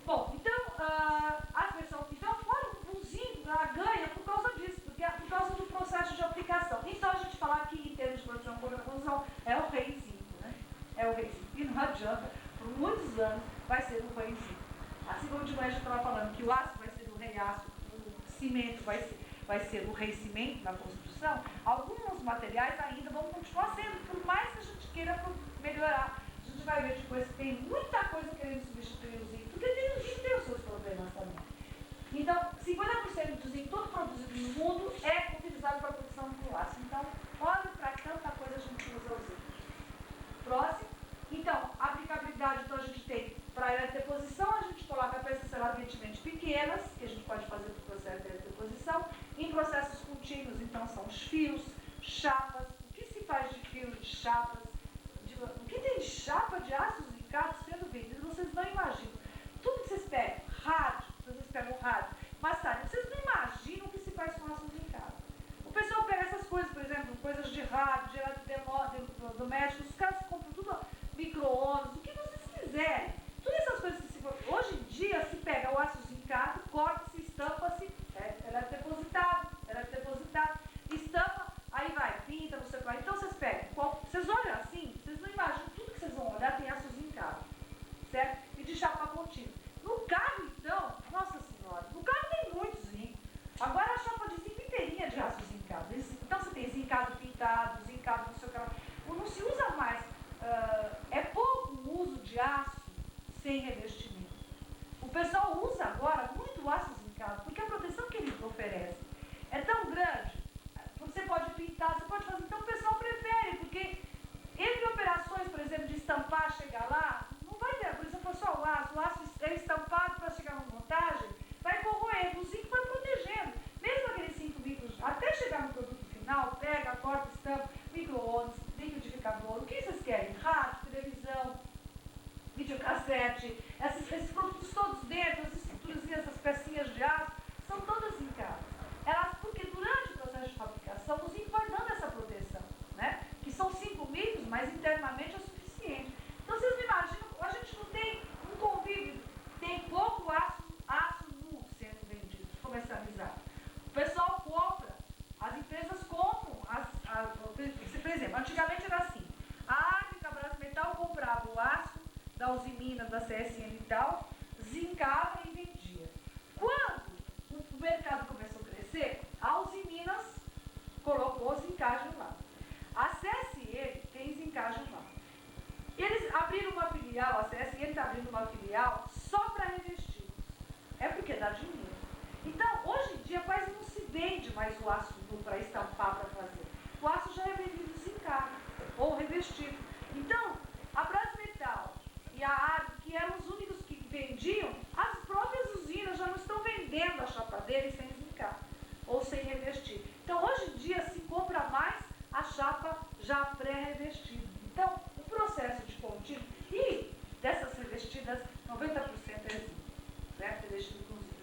Bom, então, a versão, então fora o zinco, ela ganha por causa disso, porque por causa do processo de aplicação. Então a gente falar aqui em termos de proteção contra a corrosão é o rei zinco, né? É o rei zinco. E não adianta, por muitos anos vai ser o rei zinco. Assim como de manhã a gente estava falando que o aço vai ser o rei aço, o cimento vai ser o rei cimento na construção, alguns materiais ainda vão continuar sendo, por mais que a gente queira melhorar. A gente vai ver depois que tem muita coisa querendo substituir o zinco, porque o zinco tem os seus problemas também. Então, 50% do zinco todo produzido no mundo é utilizado para a produção do aço. Então, olha para tanta coisa a gente usa o zinco. Próximo. Então, a aplicabilidade, então a gente tem para a deposição, a gente coloca peças relativamente pequenas, que a gente pode fazer para o processo de deposição. Em processos contínuos, então, são os fios, chapas. O que se faz de fios, de chapas? O que tem de chapa de aço zincado sendo vendido, vocês não imaginam. Tudo que vocês pegam, rádio, vocês pegam rádio, massagem, vocês não imaginam o que se faz com aço zincado. O pessoal pega essas coisas, por exemplo, coisas de rádio, de domésticos, os caras compram tudo, micro-ondas, o que vocês quiserem. Todas essas coisas que se... Hoje em dia se pega o aço zincado, corta-se, estampa-se, ela é depositado, estampa, aí vai, pinta, não sei o que lá. Então vocês pegam, vocês olham assim, vocês não imaginam, tudo que vocês vão olhar tem aço zincado, certo? E de chapa contínua. No carro, então, nossa senhora, no carro tem muito zinco. Agora a chapa de zinco inteirinha de aço zincado. Então você tem zincado pintado, zincado não sei o que lá. Não se usa mais, é pouco o uso de aço sem revestimento. O pessoal usa agora muito aço zincado, porque a proteção que ele oferece é tão grande. Você pode pintar, você pode fazer. Então o pessoal prefere, porque entre operações, por exemplo, de estampar, chegar lá, não vai ter, por exemplo, só o aço é estampado para chegar na montagem, vai corroer, o zinco vai protegendo. Mesmo aqueles 5 micros, até chegar no produto final, pega, corta, estampa, micro-ondas, liquidificador, o que vocês querem? Rádio, televisão, videocassete, esses produtos todos dentro, as estruturas, essas pecinhas de aço, são todas zincadas. Porque durante o processo de fabricação, o zinco vai dando essa proteção, né? Que são 5 micros, mas internamente é o suficiente. Então vocês me imaginam, a gente não tem um convívio, tem pouco aço nu sendo vendido, comercializado. O pessoal compra, as empresas compram, por exemplo, antigamente era assim, a África Brasmetal comprava o aço da Usiminas, da CSN e tal, zincava e vendia. Quando o mercado começou a crescer, a Usiminas colocou zincagem lá. A CSN tem zincagem lá. Eles abriram uma filial, a CSN está abrindo uma filial só para revestir. É porque dá dinheiro. Então, hoje em dia quase não se vende mais o aço para estampar, para fazer. O aço já é vendido zincado ou revestido. Então, a Brasmetal e a Arco, que eram os únicos que vendiam, as próprias usinas já não estão vendendo a chapa deles sem zincar ou sem revestir. Então, hoje em dia se compra mais a chapa já pré-revestida. Então, o processo de contínuo e dessas revestidas, 90% é zinco, né? Revestido com zinco.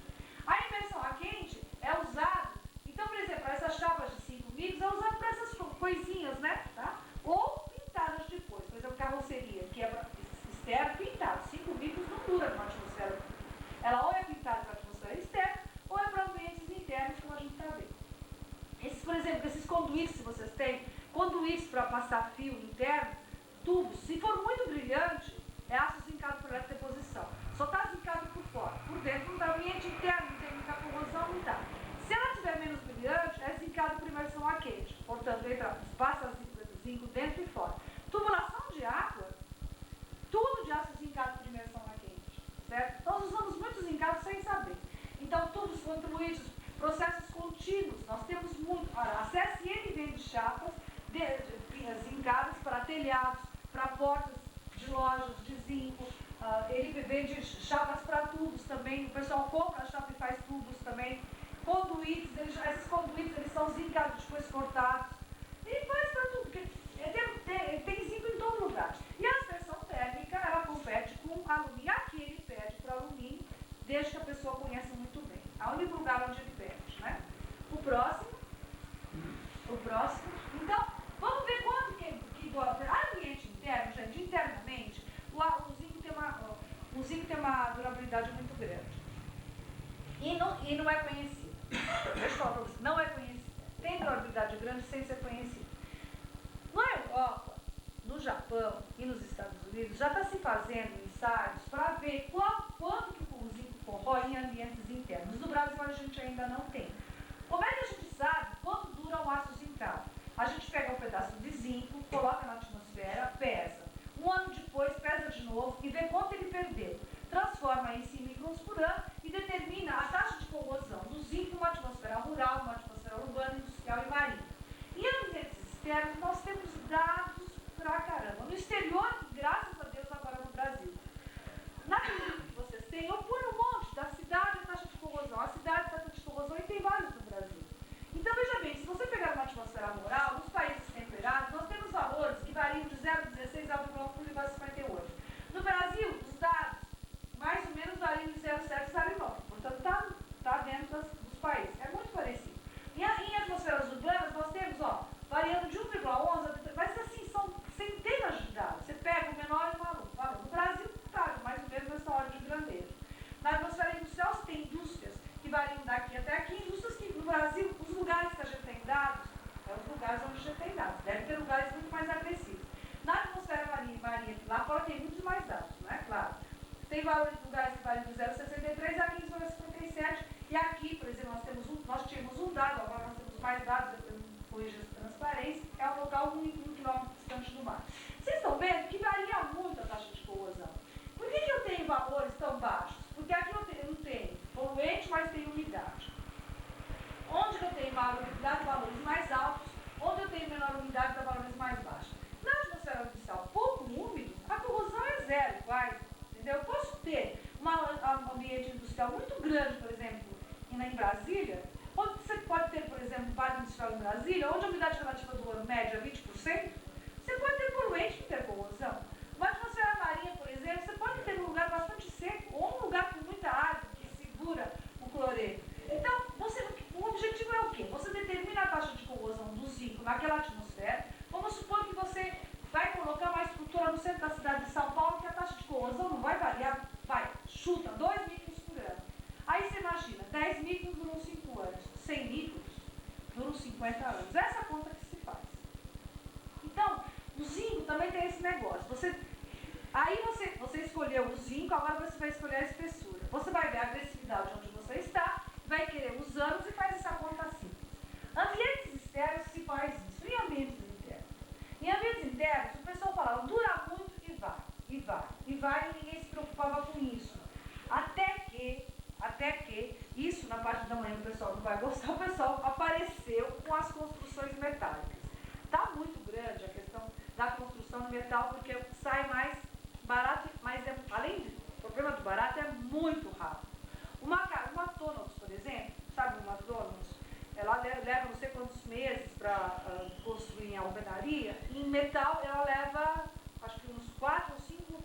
A imersão a quente é usado, então, por exemplo, essas chapas de 5 micros é usado para essas coisinhas, né? Tá? Ou pintadas depois, por exemplo, carroceria, que é externo pintado. 5 micros não dura numa atmosfera. Ela ou é pintada para a atmosfera externa, ou é para ambientes internos, como a gente está vendo. Esses, por exemplo, esses conduítes que vocês têm, conduítes para passar fio interno, tubos, se for muito brilhante, é aço zincado por eletrodeposição. Só está zincado por fora. Por dentro não está ambiente interno, não tem muita corrosão, não está. Se ela estiver menos brilhante, é zincado por imersão a quente. Portanto, passa zinco dentro e fora. Tubulação de água, tudo de aço zincado por imersão a quente. Certo? para portas de lojas de zinco, ele vende chapas para tubos também, o pessoal compra a chapa e faz tubos também, conduítes, esses conduítes eles são zincados, depois cortados, e faz para tudo, porque tem zinco em todo lugar. E a aspersão térmica, ela compete com alumínio, aqui ele pede para alumínio, desde que a pessoa conheça muito bem. É o único lugar onde ele pede, né? O próximo, então, vamos ver quanto que do ambiente interno, gente, internamente, o zinco tem uma durabilidade muito grande. E não é conhecido. Deixa eu falar para vocês, não é conhecido. Tem durabilidade grande sem ser conhecido. Na Europa, no Japão e nos Estados Unidos, já está se fazendo ensaios para ver quanto que o zinco corrói em ambientes internos. No Brasil, a gente ainda não tem. Como é que a gente sabe quanto dura um aço zincado? A gente pega um pedaço de zinco, coloca na atmosfera, pesa. Um ano depois, pesa de novo e vê quanto ele perdeu. Transforma isso em microns por ano e determina a taxa de corrosão do zinco numa atmosfera rural, numa atmosfera urbana, industrial e marinha. Em ambientes externos, nós temos dados pra caramba. No exterior, graças a Deus, agora no Brasil. Na clínica que vocês têm, eu ponho um monte da cidade e taxa de corrosão. A cidade, taxa de corrosão, e tem vários no Brasil. Então, veja bem, se você pegar uma atmosfera rural, nos países temperados, nós temos valores que variam de 0,16 a 1,58. No Brasil, os dados, mais ou menos, variam de 0,7 a 0,9. Portanto, está dentro dos países. É muito parecido. Em atmosferas urbanas, nós temos, variando de 1,11 a... Mas, assim, são centenas de dados. Você pega o menor e o maior. No Brasil, está mais ou menos nessa ordem de grandeza. Na atmosfera industrial, você tem indústrias que variam daqui até aqui. Indústrias que, no Brasil, os lugares que a gente tem dados, é os lugares onde a gente tem dados. Deve ter lugares muito mais agressivos. Na atmosfera marinha, lá fora tem muitos mais dados, né? Claro. Tem lugares que variam de 0,63 a 15,57. E aqui, por exemplo, nós tínhamos um dado, agora nós temos mais dados, corrija a transparência, é um local 1 quilômetro distante do mar. Vocês estão vendo que varia muito a taxa de corrosão. Por que eu tenho valores tão baixos? Porque aqui eu não tenho poluente, mas tenho umidade. Onde eu tenho maior umidade, valores mais altos. Onde eu tenho menor umidade, dá valores mais baixos. Na atmosfera artificial pouco úmido, a corrosão é zero, quase. Entendeu? Eu posso ter um ambiente industrial muito grande, por exemplo, em Brasília, onde você pode ter, por exemplo, um parque industrial em Brasília, onde a umidade relativa do ano média é 20%, você pode ter poluente que tem corrosão. Uma atmosfera marinha, por exemplo, você pode ter um lugar bastante seco ou um lugar com muita água que segura o cloreto. Então, o objetivo é o quê? Você determina a taxa de corrosão do zinco naquela atmosfera. Vamos supor que você vai colocar uma estrutura no centro da cidade de São Paulo que a taxa de corrosão não vai variar, chuta 2 microns por ano. Aí você imagina, 10 microns duram 5 anos, 100 microns duram 50 anos. Essa é a conta que se faz. Então, o zinco também tem esse negócio. Aí você escolheu o zinco, agora você vai escolher a espessura. Você vai ver a agressividade onde você está, vai querer os anos e faz essa conta simples. Ambientes externos se faz isso. E ambientes internos? Em ambientes internos, o pessoal falava, dura muito e vai, e vai, e vai, e ninguém se preocupava com isso. Até que, isso na parte da manhã o pessoal não vai gostar, o pessoal apareceu com as construções metálicas. Está muito grande a questão da construção de metal, porque sai mais barato, mas além do problema do barato, é muito rápido. Uma McDonald's, por exemplo, sabe uma McDonald's? Ela leva não sei quantos meses para construir a alvenaria, e em metal ela leva, acho que uns 4 ou 5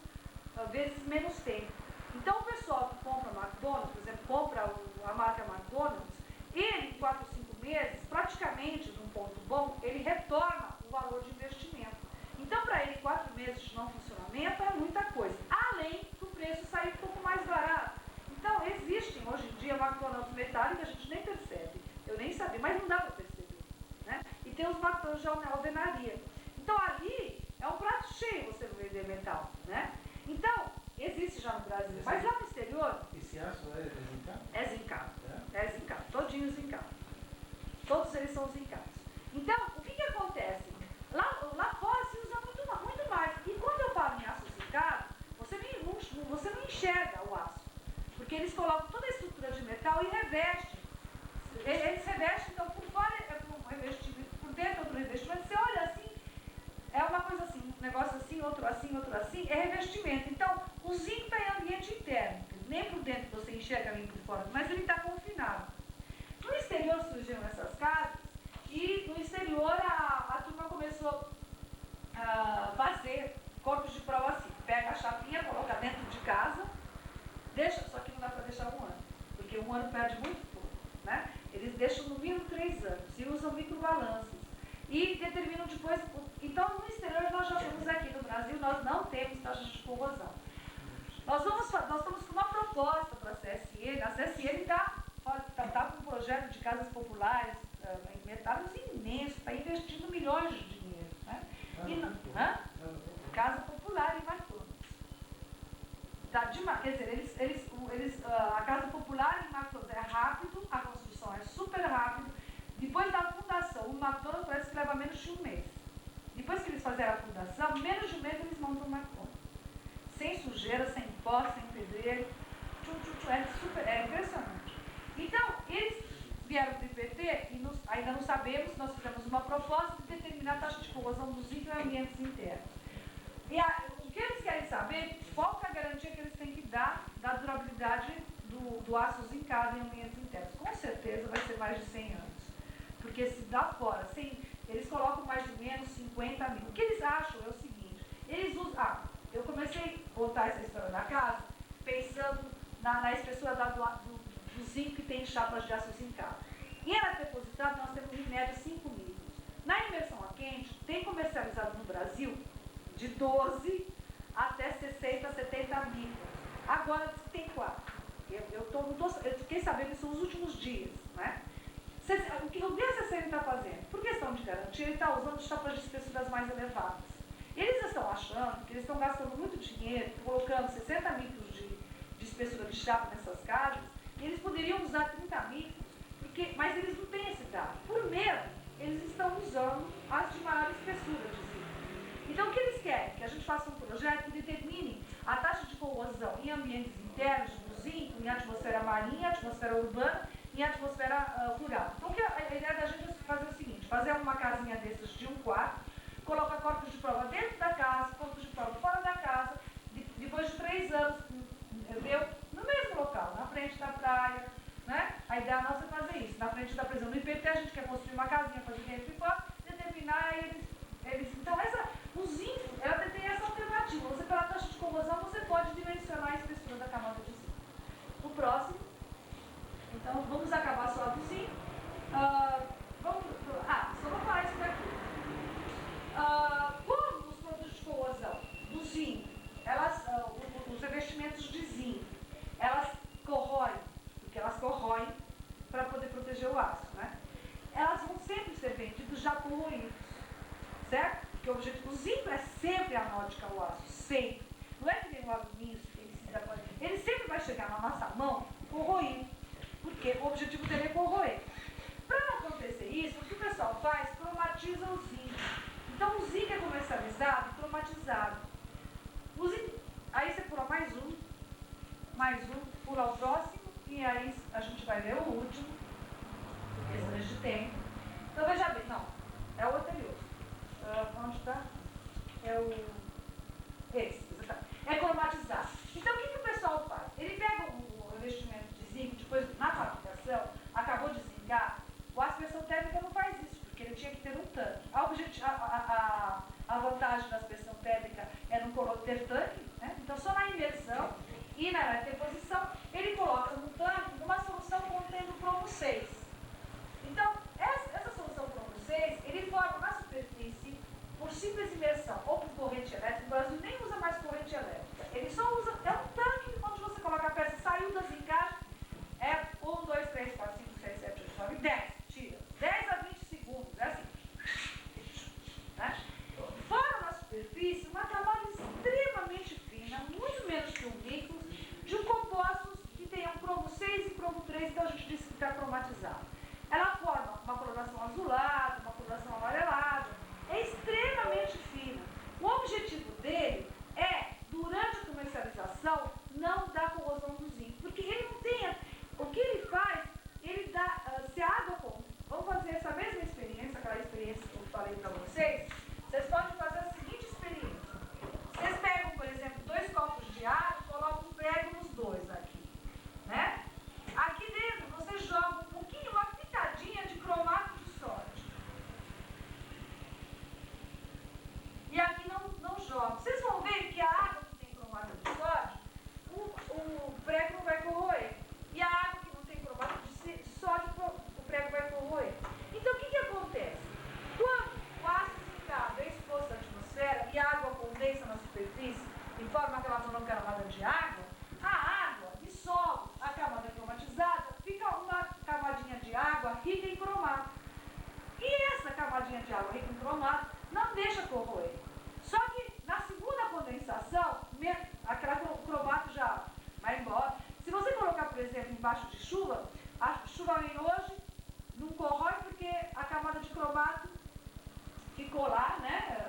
vezes menos tempo. Então o pessoal que compra McDonald's, por exemplo, compra a marca McDonald's, ele em 4 ou 5 meses, praticamente, num ponto bom, ele retorna o valor de investimento. Então, para ele, 4 meses de não funcionamento é muita coisa. Além do preço sair um pouco mais barato. Então, existem hoje em dia McDonald's metálicos que a gente nem percebe. Eu nem sabia, mas não dá para perceber. Né? E tem os McDonald's de alvenaria. Então, ali é um prato cheio você vender metal. Né? Então, existe já no Brasil. Mas lá no exterior... Esse aço é zincado? É zincado. É zincado. Todinho zincado. Todos eles são zincados. Então, o que acontece? Lá fora se usa muito mais. E quando eu falo em aço zincado, você não enxerga o aço. Porque eles colocam toda a estrutura de metal e revestem. Eles revestem, então por fora é um revestimento, por dentro é outro revestimento. Você olha assim, é uma coisa assim, um negócio assim. assim, outro assim, é revestimento. Então, o zinco está em ambiente interno. Nem por dentro você enxerga nem por fora, mas ele está confinado. No exterior surgiram essas casas e no exterior a turma começou a fazer corpos de prova assim. Pega a chapinha, coloca dentro de casa, deixa, só que não dá para deixar 1 ano, porque 1 ano perde muito pouco, né? Eles deixam no mínimo 3 anos e usam microbalanços. E determinam depois. Então, no exterior, nós já temos aqui no Brasil, nós não temos taxas de corrosão. Nós estamos com uma proposta para a CSN. A CSN está com um projeto de casas populares em mercados imenso, está investindo milhões de dinheiro. Né? Casa popular em McDonald's. Tá demais. Quer dizer, a casa popular em McDonald's é rápido, a construção é super rápida. Depois da fundação, o McDonald's parece que leva menos de 1 mês. Depois que eles fizeram a fundação, menos de 1 mês eles montam o McDonald's. Sem sujeira, sem pó, sem pedreiro. É impressionante. Então, eles vieram para o IPT e ainda não sabemos, nós fizemos uma proposta de determinar a taxa de corrosão dos zinco em ambientes internos. E o que eles querem saber, qual é a garantia que eles têm que dar da durabilidade do aço zincado em ambientes internos. Com certeza vai ser mais de 100 anos. Porque se dá fora, eles colocam mais ou menos 50 mil. O que eles acham é o seguinte, eles usam... eu comecei a botar essa história da casa pensando na espessura do zinco que tem em chapas de aço zincado. Em ela depositado, nós temos em média 5 micros. Na imersão a quente, tem comercializado no Brasil de 12 até 60, 70 micros. Agora tem 4. Eu fiquei sabendo isso nos últimos dias, né? O que o DSCN está fazendo? Por questão de garantia, ele está usando chapas de espessuras mais elevadas. Eles estão achando que eles estão gastando muito dinheiro, colocando 60 micros de espessura de chapa nessas casas, e eles poderiam usar 30 micros, mas eles não têm esse dado. Por medo, eles estão usando as de maior espessura de zinco. Então, o que eles querem? Que a gente faça um projeto que determine a taxa de corrosão em ambientes internos do zinco, em atmosfera marinha, atmosfera urbana e atmosfera rural. Então, a ideia da gente é fazer o seguinte, fazer uma casinha dessas de 1 quarto, coloca corpos de prova dentro da casa, corpos de prova fora da casa, depois de 3 anos, no mesmo local, na frente da praia, né? A ideia nossa é fazer isso, na frente da prisão. No IPT a gente quer construir uma casinha, fazer dentro e fora, determinar eles. Então, o zinco, ela tem essa alternativa. Você, pela taxa de corrosão, você pode dimensionar a espessura da camada de zinco. O próximo, então, vamos acabar só do zinco. Só vou falar isso daqui. Como os produtos de corrosão do zinco, os revestimentos de zinco, elas corroem, porque elas corroem para poder proteger o aço, né? Elas vão sempre ser vendidos já corroídos, certo? Porque o objetivo, o zinco é sempre anódico ao aço, sempre. Não é que nem o alumínio, ele sempre vai chegar na nossa mão corroído, porque o objetivo dele é corroer. Para não acontecer isso, o que o pessoal faz? Cromatiza o zinco. Então, o zinco é comercializado e cromatizado. Aí você pula mais um, pula o próximo, e aí a gente vai ver o último, questões de tempo. Então, veja bem, não, é o anterior. Onde está? Esse, exatamente. É cromatizado. Então, o que o pessoal faz? Ele pega o revestimento de zinco, depois, na fabricação, acabou de zincar, a aspersão térmica não faz isso, porque ele tinha que ter um tanque. A vantagem da aspersão térmica é não ter tanque, né? Então, só na imersão e na deposição, ele coloca no tanque uma solução contendo cromo 6. Então, essa solução cromo 6, ele forma na superfície, por simples imersão ou por corrente elétrica. O Brasil nem usa mais corrente elétrica. Ele só usa, é um tanque onde você coloca a peça, saiu das encaixes, 1, 2, 3, 4, 5, 6, 7, 8, 9, 10. Tira. 10 a 20 segundos. É assim. Né? Fora na superfície, uma camada extremamente fina, muito menos que 1 micro, de compostos que tenham cromo 6 e cromo 3, então a gente disse que está cromatizado. Ela forma uma coloração azulada, uma coloração amarelada, é extremamente fina. O objetivo dele é, durante a comercialização, não dar corrosão do zinco, porque ele não tem. O que ele faz, ele dá, se a água, vamos fazer essa mesma experiência, aquela experiência que eu falei para vocês, vocês podem fazer a seguinte experiência. ficou lá, né?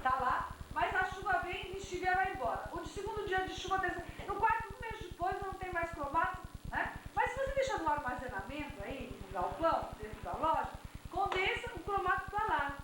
Tá lá, mas a chuva vem e enxuga e vai embora. O segundo dia de chuva, no quarto mês depois não tem mais cromato, né? Mas se você deixar no armazenamento aí, no galpão, dentro da loja, condensa, o cromato tá lá.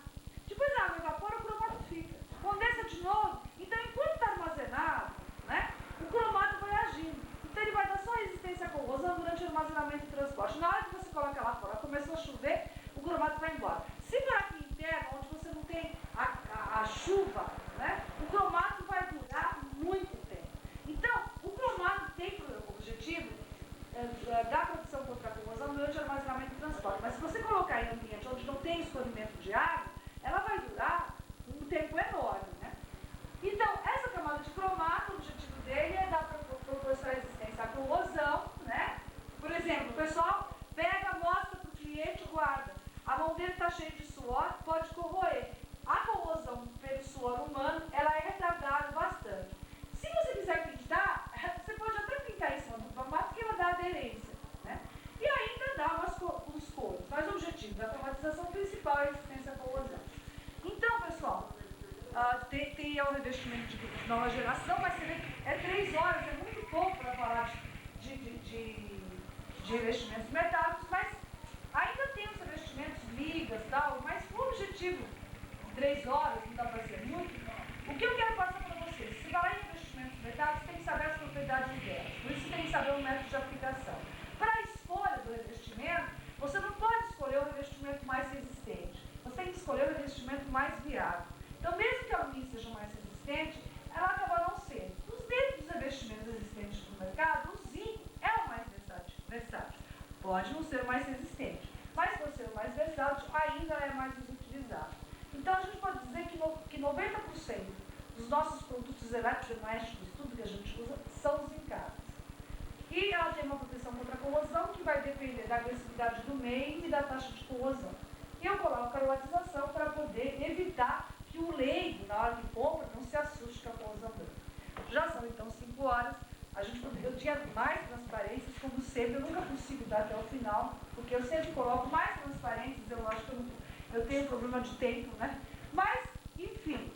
Depois a água evapora, o cromato fica. Condensa de novo, então enquanto está armazenado, né, o cromato vai agindo. Então ele vai dar só resistência à corrosão durante o armazenamento e transporte. Na hora que você coloca lá fora, começou a chover, o cromato vai embora. Se for aqui interno, onde você não tem a chuva, né, o cromato vai durar muito tempo. Então, o cromato tem o objetivo da proteção contra a corrosão durante o armazenamento e transporte. Mas se você colocar em um ambiente onde não tem escorrimento de água, ela vai durar um tempo enorme, né? Então, essa camada de cromato, o objetivo dele é dar proporcionar resistência à corrosão, né? Por exemplo, o pessoal pega, mostra para o cliente, guarda. A mão dele está cheia de suor, pode corroer. A corrosão pelo suor humano, ela é retardada bastante. Se você quiser pintar, você pode até pintar em cima do cromato, que ela dá aderência, né? E ainda dá uns coros. Mas o objetivo da cromatização principal é a resistência à corrosão. Então, pessoal, tem o revestimento de nova geração, mas você vê que é 3 horas, é muito pouco para falar de revestimentos metálicos, mas ainda tem os revestimentos, ligas e tal, mas o objetivo de 3 horas, não dá para ser muito. O que eu quero passar para vocês? Se falar em revestimentos metálicos, você tem que saber as propriedades delas, por isso você tem que saber o método de aplicação. Para a escolha do revestimento, você não pode escolher o revestimento mais resistente. Você tem que escolher o revestimento mais viável. Então, mesmo que a alumínio seja mais resistente, ela acaba não sendo. Dentro dos revestimentos resistentes do mercado, o zinco é o mais versátil. Pode não ser o mais resistente, mas por ser o mais versátil, ainda é mais utilizado. Então, a gente pode dizer que 90% dos nossos produtos eletrodomésticos, tudo que a gente usa, são zincados. E ela tem uma proteção contra a corrosão, que vai depender da agressividade do meio e da taxa de corrosão. E eu coloco a aromatização para poder evitar que o leigo, na hora que compra, não se assuste com a corrosão dele. Já são então 5 horas, eu tinha mais transparências, como sempre, eu nunca consigo dar até o final, porque eu sempre coloco mais transparências, eu acho que eu tenho problema de tempo, né? Mas, enfim,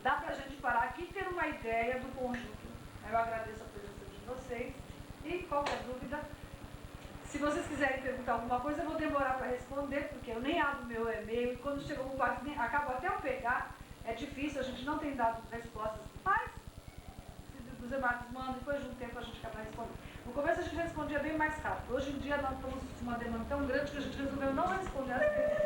dá pra gente parar aqui e ter uma ideia do conjunto. Eu agradeço a presença de vocês e qualquer dúvida, se vocês quiserem perguntar alguma coisa, eu vou demorar para responder, porque eu nem abro meu e-mail e quando chega um quarto, acabo até eu pegar, é difícil, a gente não tem dado respostas, mas se os Marcos mandam, depois de um tempo a gente acaba respondendo. No começo a gente respondia bem mais rápido, hoje em dia nós estamos com uma demanda tão grande que a gente resolveu não responder as perguntas.